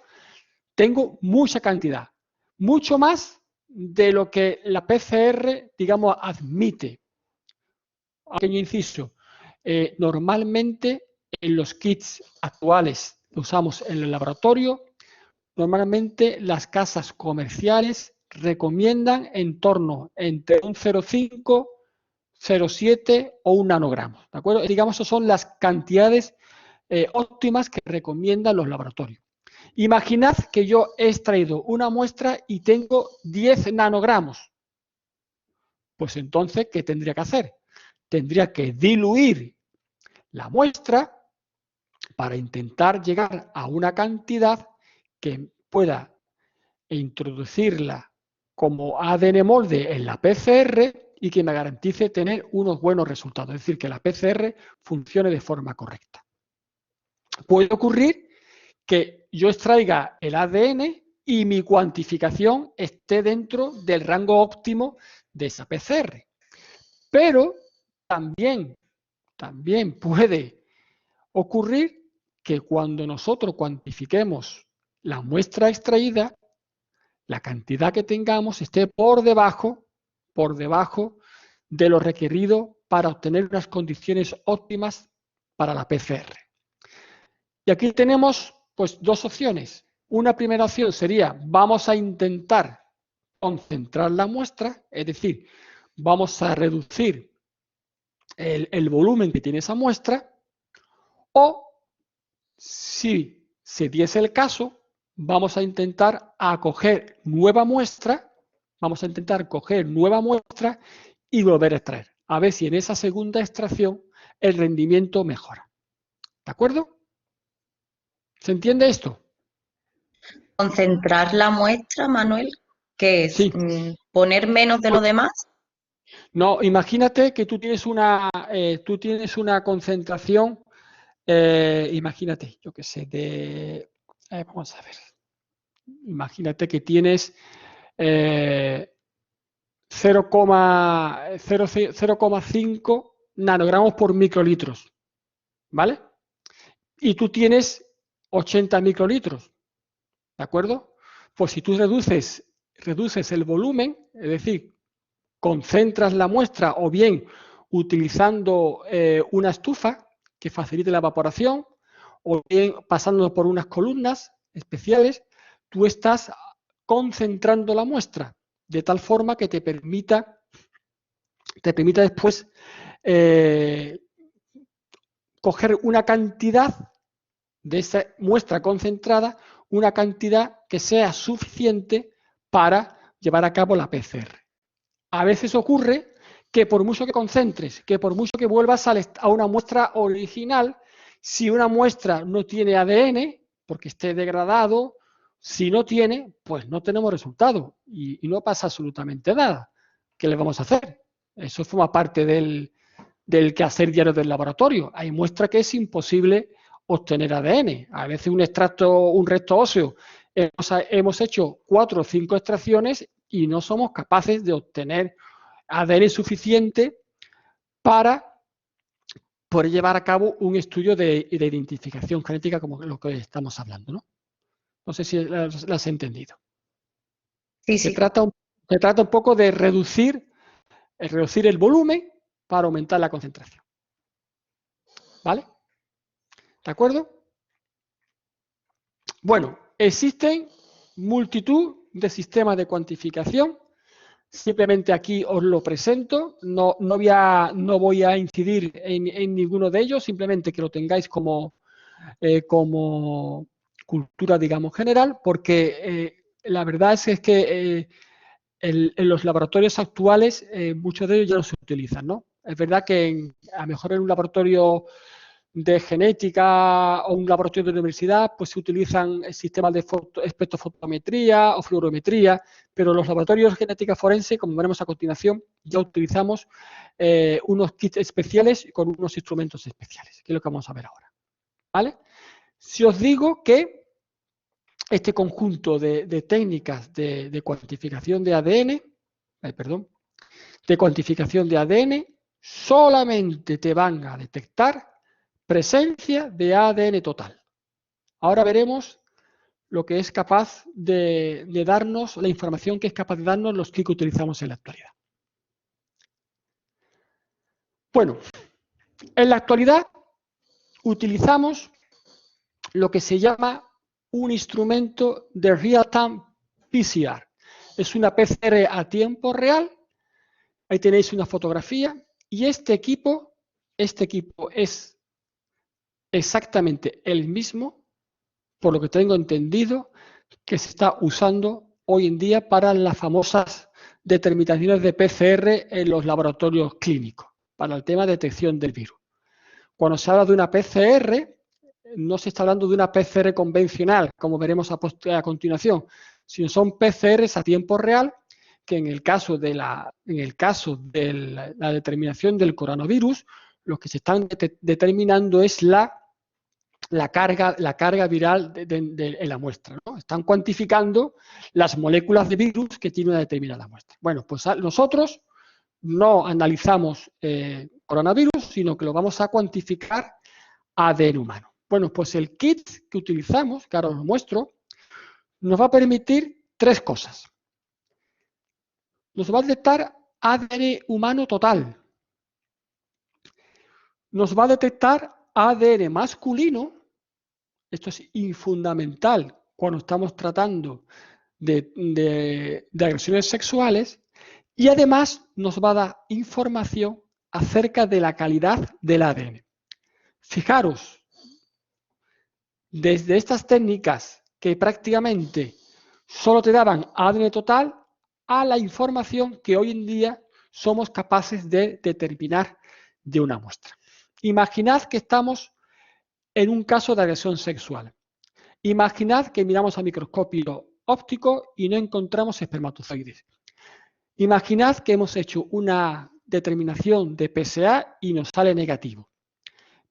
tengo mucha cantidad, mucho más de lo que la PCR, digamos, admite. Pequeño inciso. Normalmente en los kits actuales que usamos en el laboratorio, normalmente las casas comerciales recomiendan en torno entre un 0,5, 0,7 o 1 nanogramo. ¿De acuerdo? Digamos, esas son las cantidades óptimas que recomiendan los laboratorios. Imaginad que yo he extraído una muestra y tengo 10 nanogramos. Pues entonces, ¿qué tendría que hacer? Tendría que diluir la muestra para intentar llegar a una cantidad que pueda introducirla como ADN molde en la PCR y que me garantice tener unos buenos resultados, es decir, que la PCR funcione de forma correcta. Puede ocurrir que yo extraiga el ADN y mi cuantificación esté dentro del rango óptimo de esa PCR. Pero también puede ocurrir que cuando nosotros cuantifiquemos la muestra extraída, la cantidad que tengamos esté por debajo de lo requerido para obtener unas condiciones óptimas para la PCR. Y aquí tenemos pues dos opciones. Una primera opción sería, vamos a intentar concentrar la muestra, es decir, vamos a reducir el volumen que tiene esa muestra, o si se diese el caso, vamos a intentar coger nueva muestra y volver a extraer. A ver si en esa segunda extracción el rendimiento mejora. ¿De acuerdo? ¿Se entiende esto? Concentrar la muestra, Manuel, ¿qué es? Sí. ¿Poner menos de lo demás? No, imagínate que tú tienes una concentración, imagínate, yo qué sé, vamos a ver. Imagínate que tienes 0,5 nanogramos por microlitros, ¿vale? Y tú tienes 80 microlitros, ¿de acuerdo? Pues si tú reduces el volumen, es decir, concentras la muestra o bien utilizando una estufa que facilite la evaporación o bien pasando por unas columnas especiales, tú estás concentrando la muestra de tal forma que te permita después coger una cantidad de esa muestra concentrada, una cantidad que sea suficiente para llevar a cabo la PCR. A veces ocurre que por mucho que concentres, que por mucho que vuelvas a una muestra original, si una muestra no tiene ADN, porque esté degradado, si no tiene, pues no tenemos resultado y no pasa absolutamente nada. ¿Qué le vamos a hacer? Eso forma parte del quehacer diario del laboratorio. Hay muestras que es imposible obtener ADN. A veces un resto óseo, hemos hecho 4 o 5 extracciones y no somos capaces de obtener ADN suficiente para poder llevar a cabo un estudio de identificación genética como lo que estamos hablando, ¿no? No sé si lo has entendido. Sí, Se sí. trata un poco de reducir el volumen para aumentar la concentración. ¿Vale? ¿De acuerdo? Bueno, existen multitud de sistemas de cuantificación. Simplemente aquí os lo presento. No voy a incidir en ninguno de ellos, simplemente que lo tengáis como cultura, digamos, general, porque la verdad es que en los laboratorios actuales muchos de ellos ya no se utilizan, ¿no? Es verdad que a lo mejor en un laboratorio de genética o un laboratorio de universidad, pues se utilizan sistemas de espectrofotometría o fluorometría, pero los laboratorios de genética forense, como veremos a continuación, ya utilizamos unos kits especiales con unos instrumentos especiales, que es lo que vamos a ver ahora. ¿Vale? Si os digo que este conjunto de técnicas de cuantificación de ADN, solamente te van a detectar presencia de ADN total. Ahora veremos lo que es capaz de darnos, la información que es capaz de darnos los kits que utilizamos en la actualidad. Bueno, en la actualidad utilizamos lo que se llama un instrumento de real-time PCR. Es una PCR a tiempo real. Ahí tenéis una fotografía. Y este equipo es exactamente el mismo, por lo que tengo entendido, que se está usando hoy en día para las famosas determinaciones de PCR en los laboratorios clínicos, para el tema de detección del virus. Cuando se habla de una PCR, no se está hablando de una PCR convencional, como veremos a continuación, sino son PCRs a tiempo real, que en el caso de la determinación del coronavirus, lo que se están determinando es la carga viral en la muestra, ¿no? Están cuantificando las moléculas de virus que tiene una determinada muestra. Bueno, pues nosotros no analizamos coronavirus, sino que lo vamos a cuantificar ADN humano. Bueno, pues el kit que utilizamos, que ahora os lo muestro, nos va a permitir tres cosas. Nos va a detectar ADN humano total. Nos va a detectar ADN masculino. Esto es fundamental cuando estamos tratando de agresiones sexuales. Y además nos va a dar información acerca de la calidad del ADN. Fijaros, desde estas técnicas que prácticamente solo te daban ADN total a la información que hoy en día somos capaces de determinar de una muestra. Imaginad que estamos en un caso de agresión sexual. Imaginad que miramos a microscopio óptico y no encontramos espermatozoides. Imaginad que hemos hecho una determinación de PSA y nos sale negativo.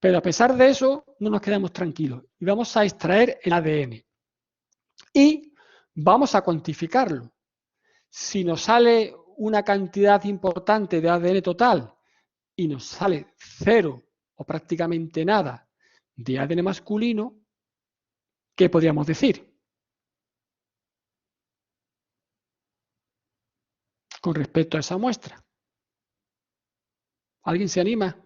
Pero a pesar de eso, no nos quedamos tranquilos y vamos a extraer el ADN. Y vamos a cuantificarlo. Si nos sale una cantidad importante de ADN total y nos sale 0 o prácticamente nada de ADN masculino, ¿qué podríamos decir? Con respecto a esa muestra. ¿Alguien se anima?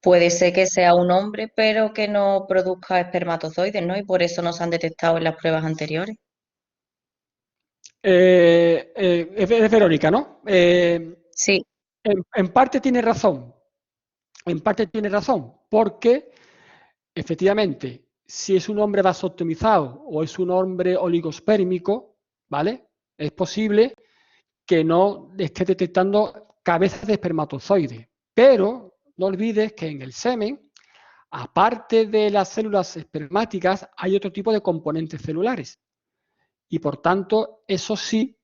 Puede ser que sea un hombre, pero que no produzca espermatozoides, ¿no? Y por eso no se han detectado en las pruebas anteriores. Es Verónica, ¿no? Sí, En parte tiene razón. En parte tiene razón, porque efectivamente, si es un hombre vasectomizado o es un hombre oligospérmico, ¿vale? Es posible que no esté detectando cabezas de espermatozoide. Pero no olvides que en el semen, aparte de las células espermáticas, hay otro tipo de componentes celulares. Y por tanto, eso sí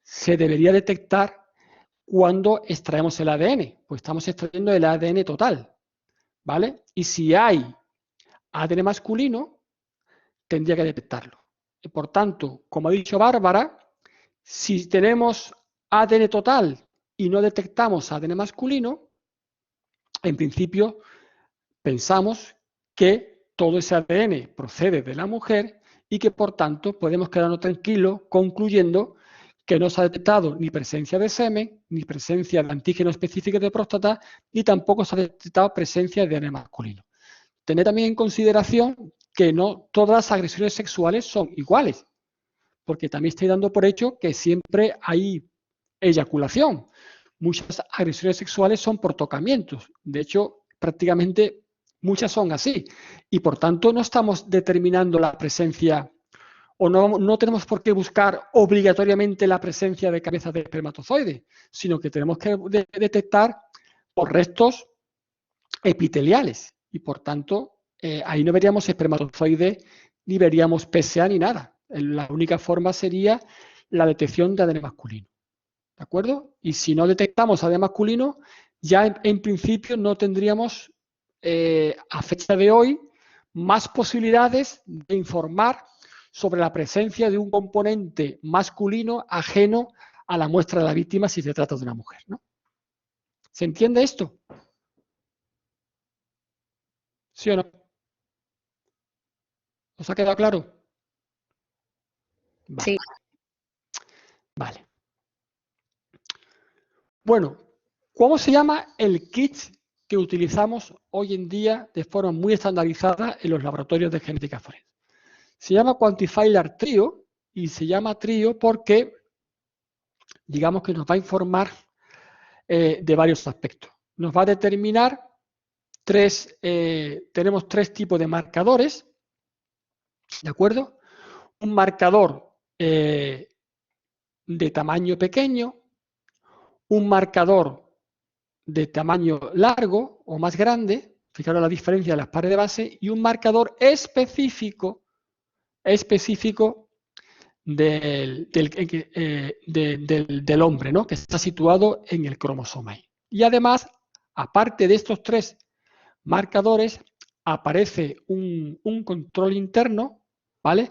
se debería detectar cuando extraemos el ADN. Pues estamos extrayendo el ADN total, ¿vale? Y si hay ADN masculino, tendría que detectarlo. Y por tanto, como ha dicho Bárbara, si tenemos ADN total y no detectamos ADN masculino, en principio pensamos que todo ese ADN procede de la mujer y que por tanto podemos quedarnos tranquilos concluyendo que no se ha detectado ni presencia de semen, ni presencia de antígeno específico de próstata, ni tampoco se ha detectado presencia de ADN masculino. Tener también en consideración que no todas las agresiones sexuales son iguales, porque también estoy dando por hecho que siempre hay eyaculación. Muchas agresiones sexuales son por tocamientos. De hecho, prácticamente muchas son así. Y por tanto, no estamos determinando la presencia o no tenemos por qué buscar obligatoriamente la presencia de cabezas de espermatozoides, sino que tenemos que detectar por restos epiteliales. Y por tanto, ahí no veríamos espermatozoides, ni veríamos PSA, ni nada. La única forma sería la detección de ADN masculino. ¿De acuerdo? Y si no detectamos ADN masculino, ya en principio no tendríamos, a fecha de hoy, más posibilidades de informar sobre la presencia de un componente masculino ajeno a la muestra de la víctima si se trata de una mujer, ¿no? ¿Se entiende esto? ¿Sí o no? ¿Os ha quedado claro? Vale. Sí. Vale. Bueno, ¿cómo se llama el kit que utilizamos hoy en día de forma muy estandarizada en los laboratorios de genética forense? Se llama Quantifier Trio y se llama Trio porque, digamos que nos va a informar de varios aspectos. Nos va a determinar tenemos tres tipos de marcadores, ¿de acuerdo? Un marcador de tamaño pequeño, un marcador de tamaño largo o más grande, fijaros la diferencia de las pares de base, y un marcador específico del hombre, ¿no? Que está situado en el cromosoma Y. Y además, aparte de estos tres marcadores, aparece un control interno, ¿vale?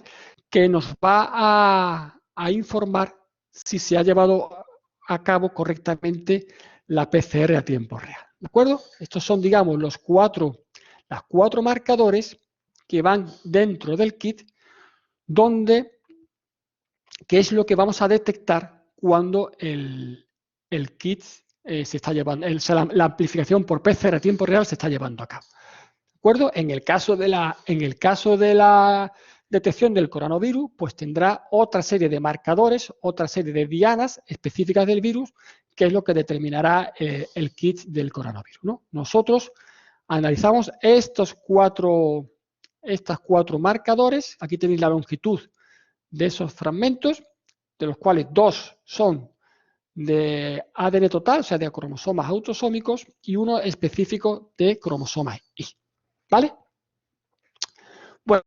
Que nos va a informar si se ha llevado a cabo correctamente la PCR a tiempo real. ¿De acuerdo? Estos son, digamos, las cuatro marcadores que van dentro del kit, qué es lo que vamos a detectar cuando el kit se está llevando, la amplificación por PCR a tiempo real se está llevando a cabo. ¿De acuerdo? En el caso de la detección del coronavirus, pues tendrá otra serie de marcadores, otra serie de dianas específicas del virus, que es lo que determinará el kit del coronavirus, ¿no? Nosotros analizamos estos cuatro marcadores. Aquí tenéis la longitud de esos fragmentos, de los cuales 2 son de ADN total, o sea, de cromosomas autosómicos, y uno específico de cromosomas Y. ¿Vale? Bueno,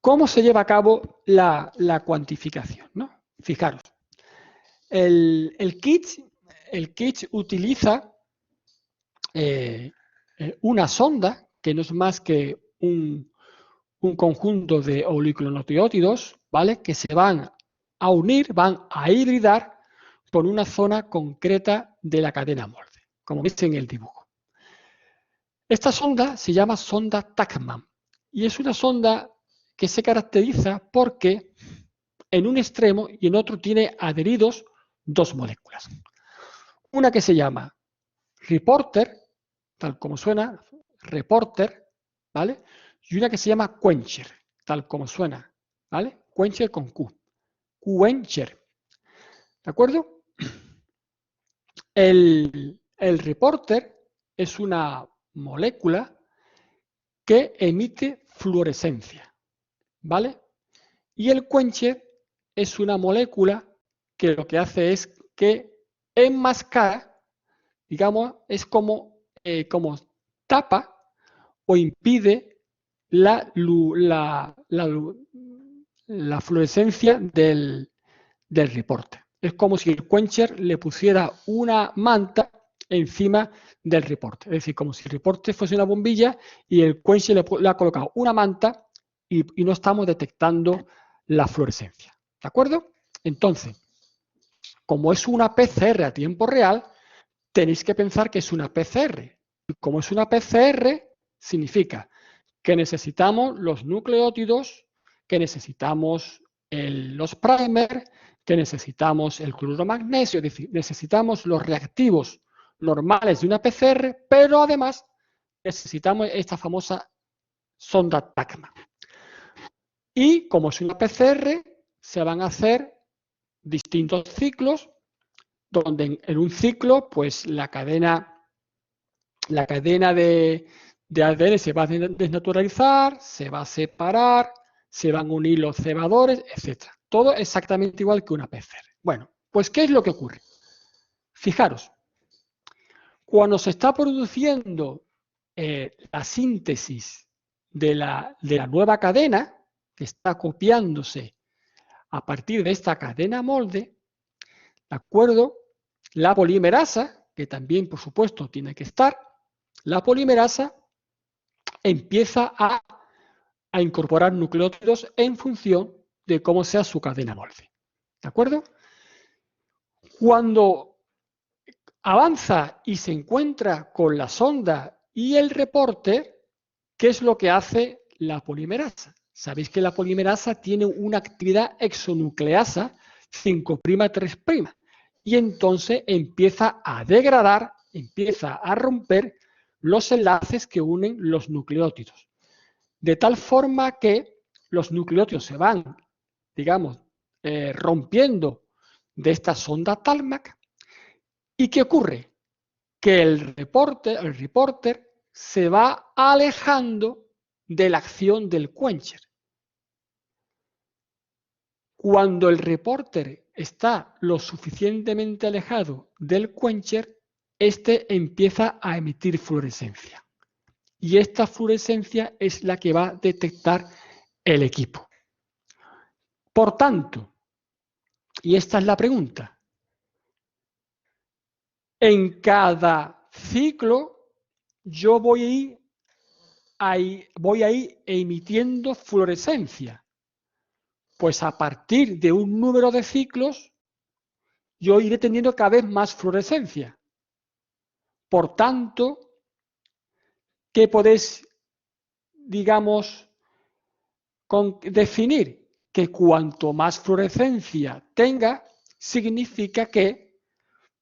¿cómo se lleva a cabo la cuantificación, ¿no? Fijaros, el kit utiliza una sonda que no es más que un conjunto de oligonucleótidos, ¿vale? Que se van a unir, van a hibridar por una zona concreta de la cadena molde, como veis en el dibujo. Esta sonda se llama sonda Tachmann y es una sonda que se caracteriza porque en un extremo y en otro tiene adheridos dos moléculas. Una que se llama reporter, tal como suena, reporter, ¿vale? Y una que se llama quencher, tal como suena, ¿vale? Quencher con Q. Quencher. ¿De acuerdo? El reporter es una molécula que emite fluorescencia, ¿vale? Y el quencher es una molécula que lo que hace es que enmascara, digamos, es como tapa o impide la fluorescencia del reporte. Es como si el quencher le pusiera una manta encima del reporte. Es decir, como si el reporte fuese una bombilla y el quencher le ha colocado una manta y no estamos detectando la fluorescencia. ¿De acuerdo? Entonces, como es una PCR a tiempo real, tenéis que pensar que es una PCR. Y como es una PCR, significa que necesitamos los nucleótidos, que necesitamos los primers, que necesitamos el cloruro de magnesio, es decir, necesitamos los reactivos normales de una PCR, pero además necesitamos esta famosa sonda Tachmann. Y como es una PCR, se van a hacer distintos ciclos, donde en un ciclo, pues la cadena de ADN se va a desnaturalizar, se va a separar, se van a unir los cebadores, etc. Todo exactamente igual que una PCR. Bueno, pues ¿qué es lo que ocurre? Fijaros, cuando se está produciendo la síntesis de la nueva cadena, que está copiándose a partir de esta cadena molde, ¿de acuerdo? La polimerasa, que también, por supuesto, tiene que estar, la polimerasa empieza a incorporar nucleótidos en función de cómo sea su cadena molde. ¿De acuerdo? Cuando avanza y se encuentra con la sonda y el reporte, ¿qué es lo que hace la polimerasa? Sabéis que la polimerasa tiene una actividad exonucleasa 5'3', y entonces empieza a degradar, empieza a romper los enlaces que unen los nucleótidos. De tal forma que los nucleótidos se van, digamos, rompiendo de esta sonda Tálmac. ¿Y qué ocurre? Que el reporter se va alejando de la acción del quencher. Cuando el reporter está lo suficientemente alejado del quencher, este empieza a emitir fluorescencia. Y esta fluorescencia es la que va a detectar el equipo. Por tanto, y esta es la pregunta, en cada ciclo yo voy a ir emitiendo fluorescencia. Pues a partir de un número de ciclos, yo iré teniendo cada vez más fluorescencia. Por tanto, ¿qué podéis, digamos, definir? Que cuanto más fluorescencia tenga, significa que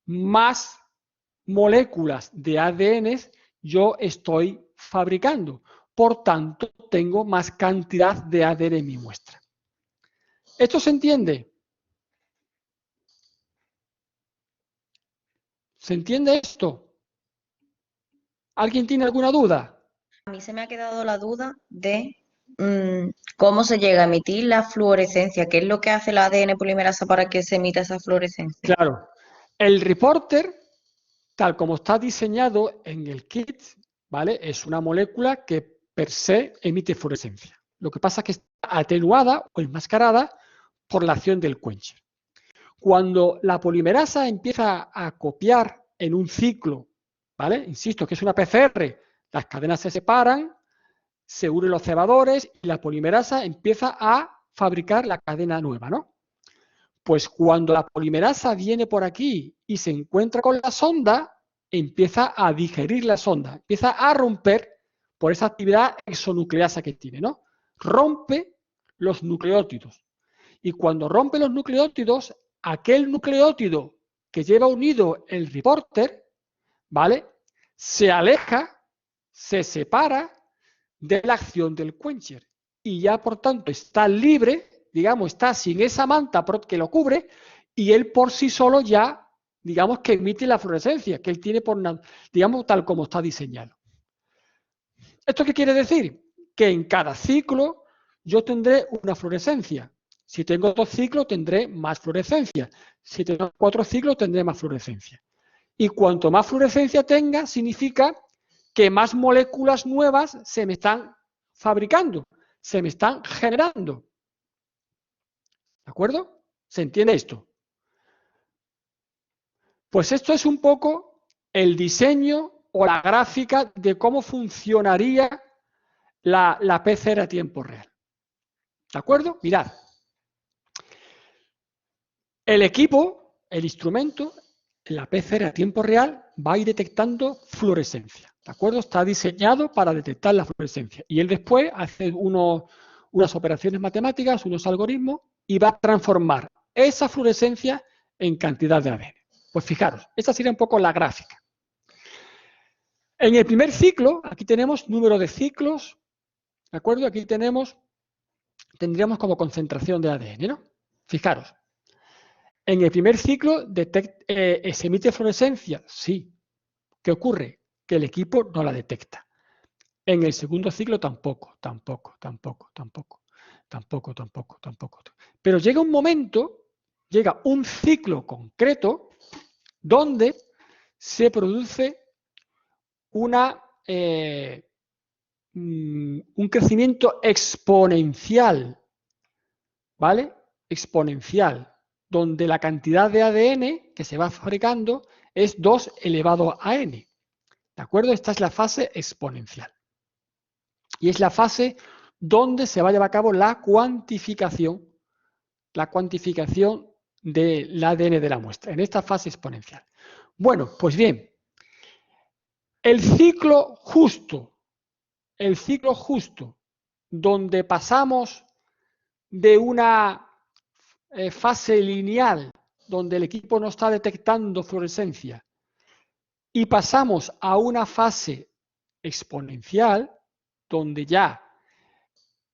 más moléculas de ADN yo estoy fabricando. Por tanto, tengo más cantidad de ADN en mi muestra. ¿Esto se entiende? ¿Se entiende esto? ¿Alguien tiene alguna duda? A mí se me ha quedado la duda de cómo se llega a emitir la fluorescencia, qué es lo que hace la ADN polimerasa para que se emita esa fluorescencia. Claro. El reporter, tal como está diseñado en el kit, ¿vale? Es una molécula que per se emite fluorescencia. Lo que pasa es que está atenuada o enmascarada por la acción del quencher. Cuando la polimerasa empieza a copiar en un ciclo, ¿vale? Insisto que es una PCR, las cadenas se separan, se unen los cebadores y la polimerasa empieza a fabricar la cadena nueva, ¿no? Pues cuando la polimerasa viene por aquí y se encuentra con la sonda, empieza a digerir la sonda, empieza a romper por esa actividad exonucleasa que tiene, ¿no? Rompe los nucleótidos. Y cuando rompe los nucleótidos, aquel nucleótido que lleva unido el reporter, ¿vale? Se aleja, se separa de la acción del quencher y ya por tanto está libre, digamos, está sin esa manta que lo cubre y él por sí solo ya, digamos, que emite la fluorescencia que él tiene por, digamos, tal como está diseñado. ¿Esto qué quiere decir? Que en cada ciclo yo tendré una fluorescencia. Si tengo 2 ciclos tendré más fluorescencia. Si tengo 4 ciclos tendré más fluorescencia. Y cuanto más fluorescencia tenga, significa que más moléculas nuevas se me están fabricando, se me están generando. ¿De acuerdo? ¿Se entiende esto? Pues esto es un poco el diseño o la gráfica de cómo funcionaría la PCR a tiempo real. ¿De acuerdo? Mirad. El equipo, el instrumento, la PCR a tiempo real va a ir detectando fluorescencia. ¿De acuerdo? Está diseñado para detectar la fluorescencia. Y él después hace unas operaciones matemáticas, unos algoritmos, y va a transformar esa fluorescencia en cantidad de ADN. Pues fijaros, esta sería un poco la gráfica. En el primer ciclo, aquí tenemos número de ciclos, ¿de acuerdo? Aquí tendríamos como concentración de ADN, ¿no? Fijaros. En el primer ciclo se emite fluorescencia, sí. ¿Qué ocurre? Que el equipo no la detecta. En el segundo ciclo tampoco. Pero llega un momento, llega un ciclo concreto donde se produce un crecimiento exponencial, ¿vale? Exponencial, donde la cantidad de ADN que se va fabricando es 2 elevado a n. ¿De acuerdo? Esta es la fase exponencial. Y es la fase donde se va a llevar a cabo la cuantificación del ADN de la muestra, en esta fase exponencial. Bueno, pues bien, el ciclo justo el ciclo justo donde pasamos de una fase lineal donde el equipo no está detectando fluorescencia y pasamos a una fase exponencial donde ya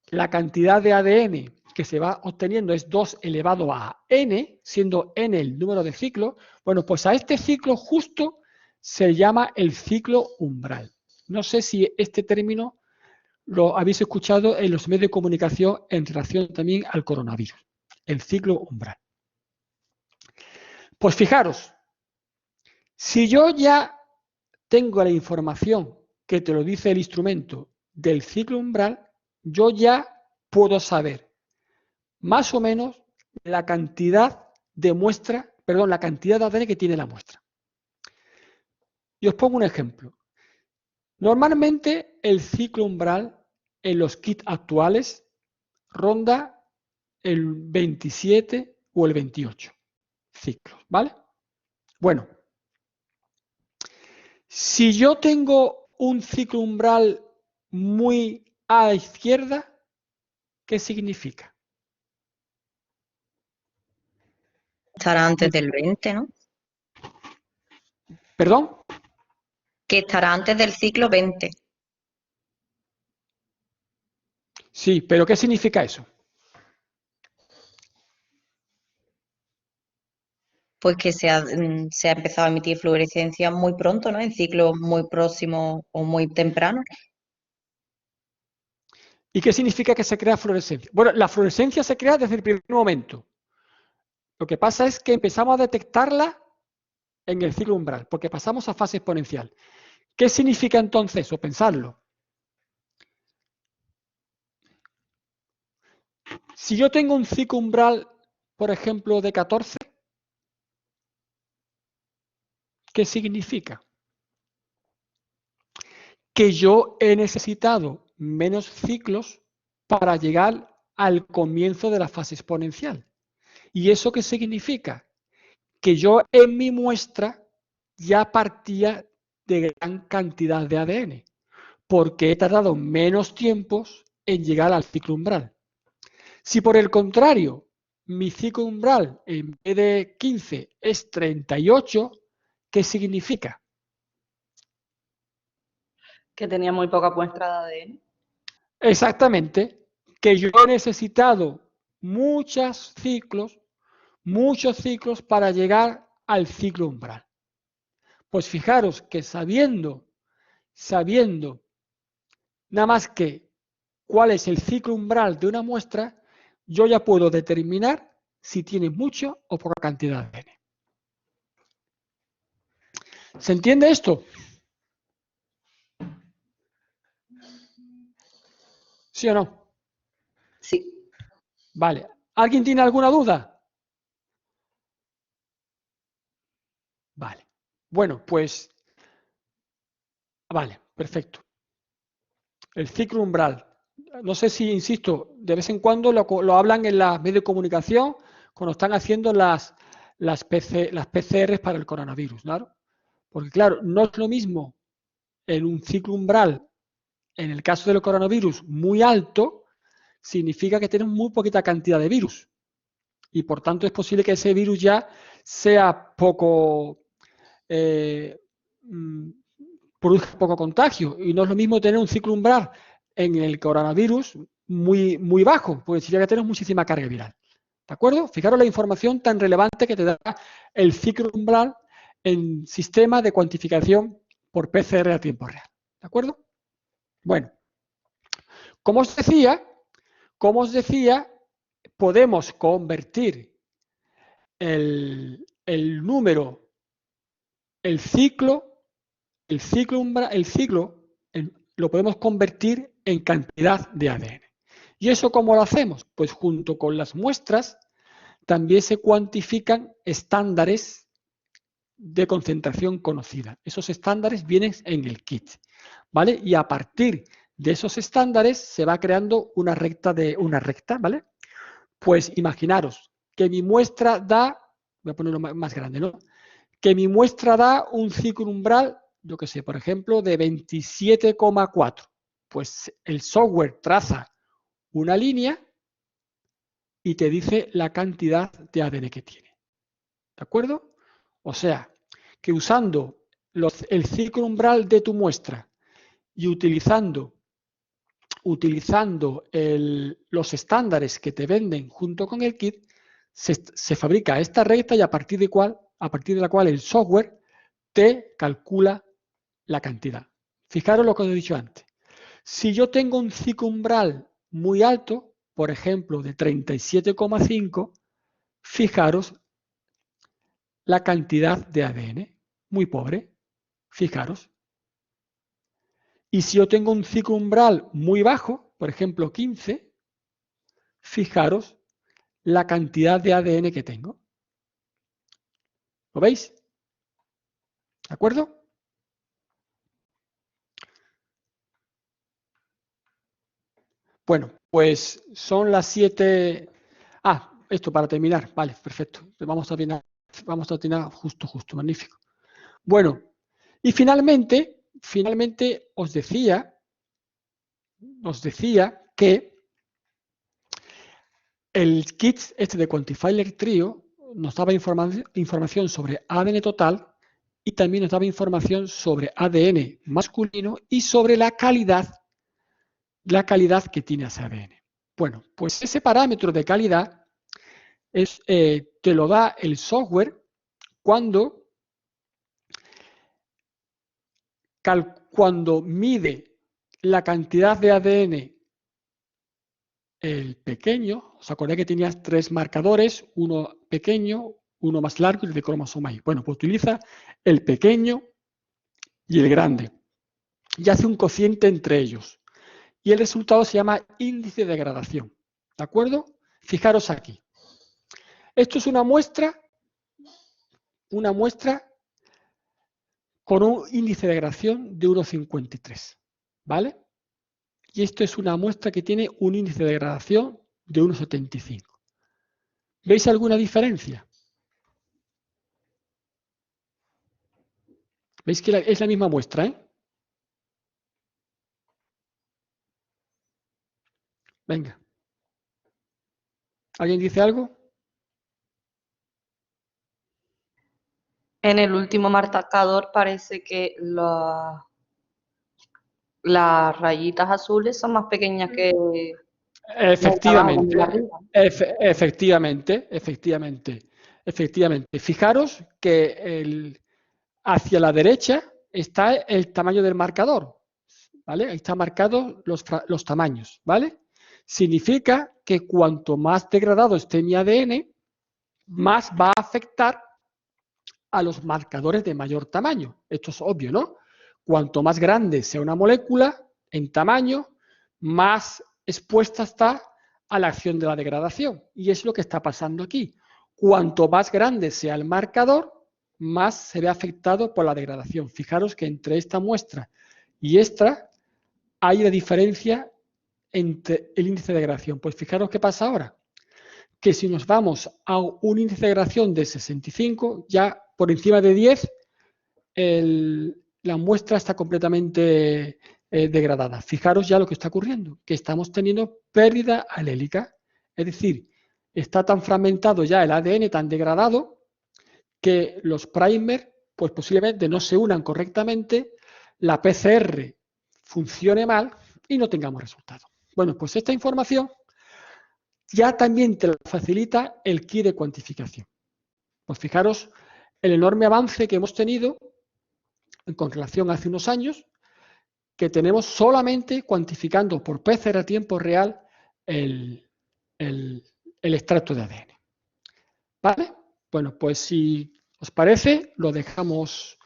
la cantidad de ADN que se va obteniendo es 2 elevado a n, siendo n el número de ciclos, bueno, pues a este ciclo justo se llama el ciclo umbral. No sé si este término lo habéis escuchado en los medios de comunicación en relación también al coronavirus, el ciclo umbral. Pues fijaros, si yo ya tengo la información que te lo dice el instrumento del ciclo umbral, yo ya puedo saber más o menos la cantidad de muestra, perdón, la cantidad de ADN que tiene la muestra. Y os pongo un ejemplo. Normalmente el ciclo umbral en los kits actuales ronda el 27 o el 28 ciclos, ¿vale? Bueno, si yo tengo un ciclo umbral muy a la izquierda, ¿qué significa? Estará antes del 20, ¿no? ¿Perdón? Que estará antes del ciclo 20. Sí, pero ¿qué significa eso? Pues que se ha empezado a emitir fluorescencia muy pronto, ¿no? En ciclos muy próximos o muy tempranos. ¿Y qué significa que se crea fluorescencia? Bueno, la fluorescencia se crea desde el primer momento. Lo que pasa es que empezamos a detectarla en el ciclo umbral, porque pasamos a fase exponencial. ¿Qué significa entonces eso? Pensarlo. Si yo tengo un ciclo umbral, por ejemplo, de 14, ¿qué significa? Que yo he necesitado menos ciclos para llegar al comienzo de la fase exponencial. ¿Y eso qué significa? Que yo en mi muestra ya partía de gran cantidad de ADN, porque he tardado menos tiempos en llegar al ciclo umbral. Si por el contrario, mi ciclo umbral en vez de 15 es 38, ¿qué significa? Que tenía muy poca muestra de ADN. Exactamente, que yo he necesitado muchos ciclos para llegar al ciclo umbral. Pues fijaros que sabiendo nada más que cuál es el ciclo umbral de una muestra, yo ya puedo determinar si tiene mucho o poca cantidad de ADN. ¿Se entiende esto? ¿Sí o no? Sí. Vale. ¿Alguien tiene alguna duda? Vale. Bueno, pues, vale, perfecto. El ciclo umbral. No sé si, insisto, de vez en cuando lo hablan en las medios de comunicación cuando están haciendo las PCRs para el coronavirus, ¿claro? Porque claro, no es lo mismo en un ciclo umbral, en el caso del coronavirus, muy alto, significa que tiene muy poquita cantidad de virus. Y por tanto es posible que ese virus ya sea poco, produzca poco contagio. Y no es lo mismo tener un ciclo umbral en el coronavirus muy bajo, porque significa que tenemos muchísima carga viral. ¿De acuerdo? Fijaros la información tan relevante que te da el ciclo umbral en sistema de cuantificación por PCR a tiempo real. ¿De acuerdo? Bueno, como os decía, podemos convertir el número, el ciclo, lo podemos convertir en cantidad de ADN. ¿Y eso cómo lo hacemos? Pues junto con las muestras también se cuantifican estándares de concentración conocida. Esos estándares vienen en el kit, ¿vale? Y a partir de esos estándares se va creando una recta, ¿vale? Pues imaginaros que mi muestra da, voy a ponerlo más grande, ¿no? Que mi muestra da un ciclo umbral, yo que sé, por ejemplo, de 27,4, pues el software traza una línea y te dice la cantidad de ADN que tiene. ¿De acuerdo? O sea, que usando el ciclo umbral de tu muestra y utilizando los estándares que te venden junto con el kit, se fabrica esta recta y a partir de la cual el software te calcula la cantidad. Fijaros lo que os he dicho antes. Si yo tengo un ciclo umbral muy alto, por ejemplo, de 37,5, fijaros la cantidad de ADN, muy pobre, fijaros. Y si yo tengo un ciclo umbral muy bajo, por ejemplo 15, fijaros la cantidad de ADN que tengo. ¿Lo veis? ¿De acuerdo? Bueno, pues son las 7. Esto para terminar. Vale, perfecto. Vamos a terminar justo, magnífico. Bueno, y finalmente os decía que el kit este de Quantifier Trio nos daba información sobre ADN total y también nos daba información sobre ADN masculino y sobre la calidad que tiene ese ADN. Bueno, pues ese parámetro de calidad te lo da el software cuando mide la cantidad de ADN el pequeño. Os acordáis que tenías 3 marcadores, uno pequeño, uno más largo y el de cromosoma Y. Bueno, pues utiliza el pequeño y el grande y hace un cociente entre ellos. Y el resultado se llama índice de degradación. ¿De acuerdo? Fijaros aquí. Esto es una muestra con un índice de degradación de 1,53. ¿Vale? Y esto es una muestra que tiene un índice de degradación de 1,75. ¿Veis alguna diferencia? ¿Veis que es la misma muestra, eh? Venga. ¿Alguien dice algo? En el último marcador parece que las rayitas azules son más pequeñas que las de abajo, las de Efectivamente, arriba. efectivamente. Fijaros que hacia la derecha está el tamaño del marcador, ¿vale? Ahí están marcados los tamaños, ¿vale? Significa que cuanto más degradado esté mi ADN, más va a afectar a los marcadores de mayor tamaño. Esto es obvio, ¿no? Cuanto más grande sea una molécula en tamaño, más expuesta está a la acción de la degradación. Y es lo que está pasando aquí. Cuanto más grande sea el marcador, más se ve afectado por la degradación. Fijaros que entre esta muestra y esta hay una diferencia entre el índice de degradación. Pues fijaros qué pasa ahora. Que si nos vamos a un índice de degradación de 65, ya por encima de 10, la muestra está completamente degradada. Fijaros ya lo que está ocurriendo, que estamos teniendo pérdida alélica. Es decir, está tan fragmentado ya el ADN, tan degradado, que los primers pues posiblemente no se unan correctamente, la PCR funcione mal y no tengamos resultados. Bueno, pues esta información ya también te la facilita el kit de cuantificación. Pues fijaros el enorme avance que hemos tenido con relación a hace unos años, que tenemos solamente cuantificando por PCR a tiempo real el extracto de ADN. ¿Vale? Bueno, pues si os parece, lo dejamos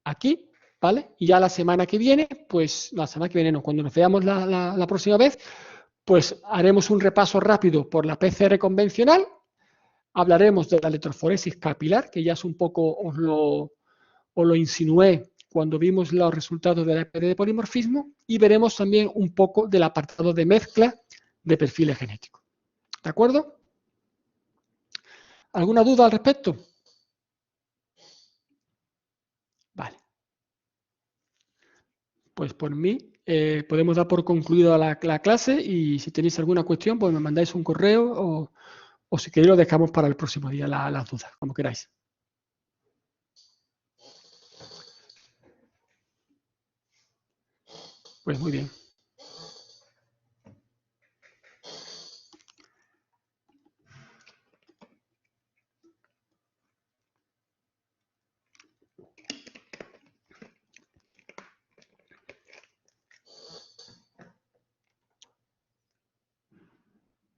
aquí, ¿vale? Y ya la semana que viene, pues la semana que viene no, cuando nos veamos la próxima vez, pues haremos un repaso rápido por la PCR convencional, hablaremos de la electroforesis capilar, que ya es un poco, os lo insinué cuando vimos los resultados de la EPD de polimorfismo, y veremos también un poco del apartado de mezcla de perfiles genéticos. ¿De acuerdo? ¿Alguna duda al respecto? Vale. Pues por mí podemos dar por concluida la clase y si tenéis alguna cuestión, pues me mandáis un correo o si queréis lo dejamos para el próximo día, las dudas, como queráis. Pues muy bien.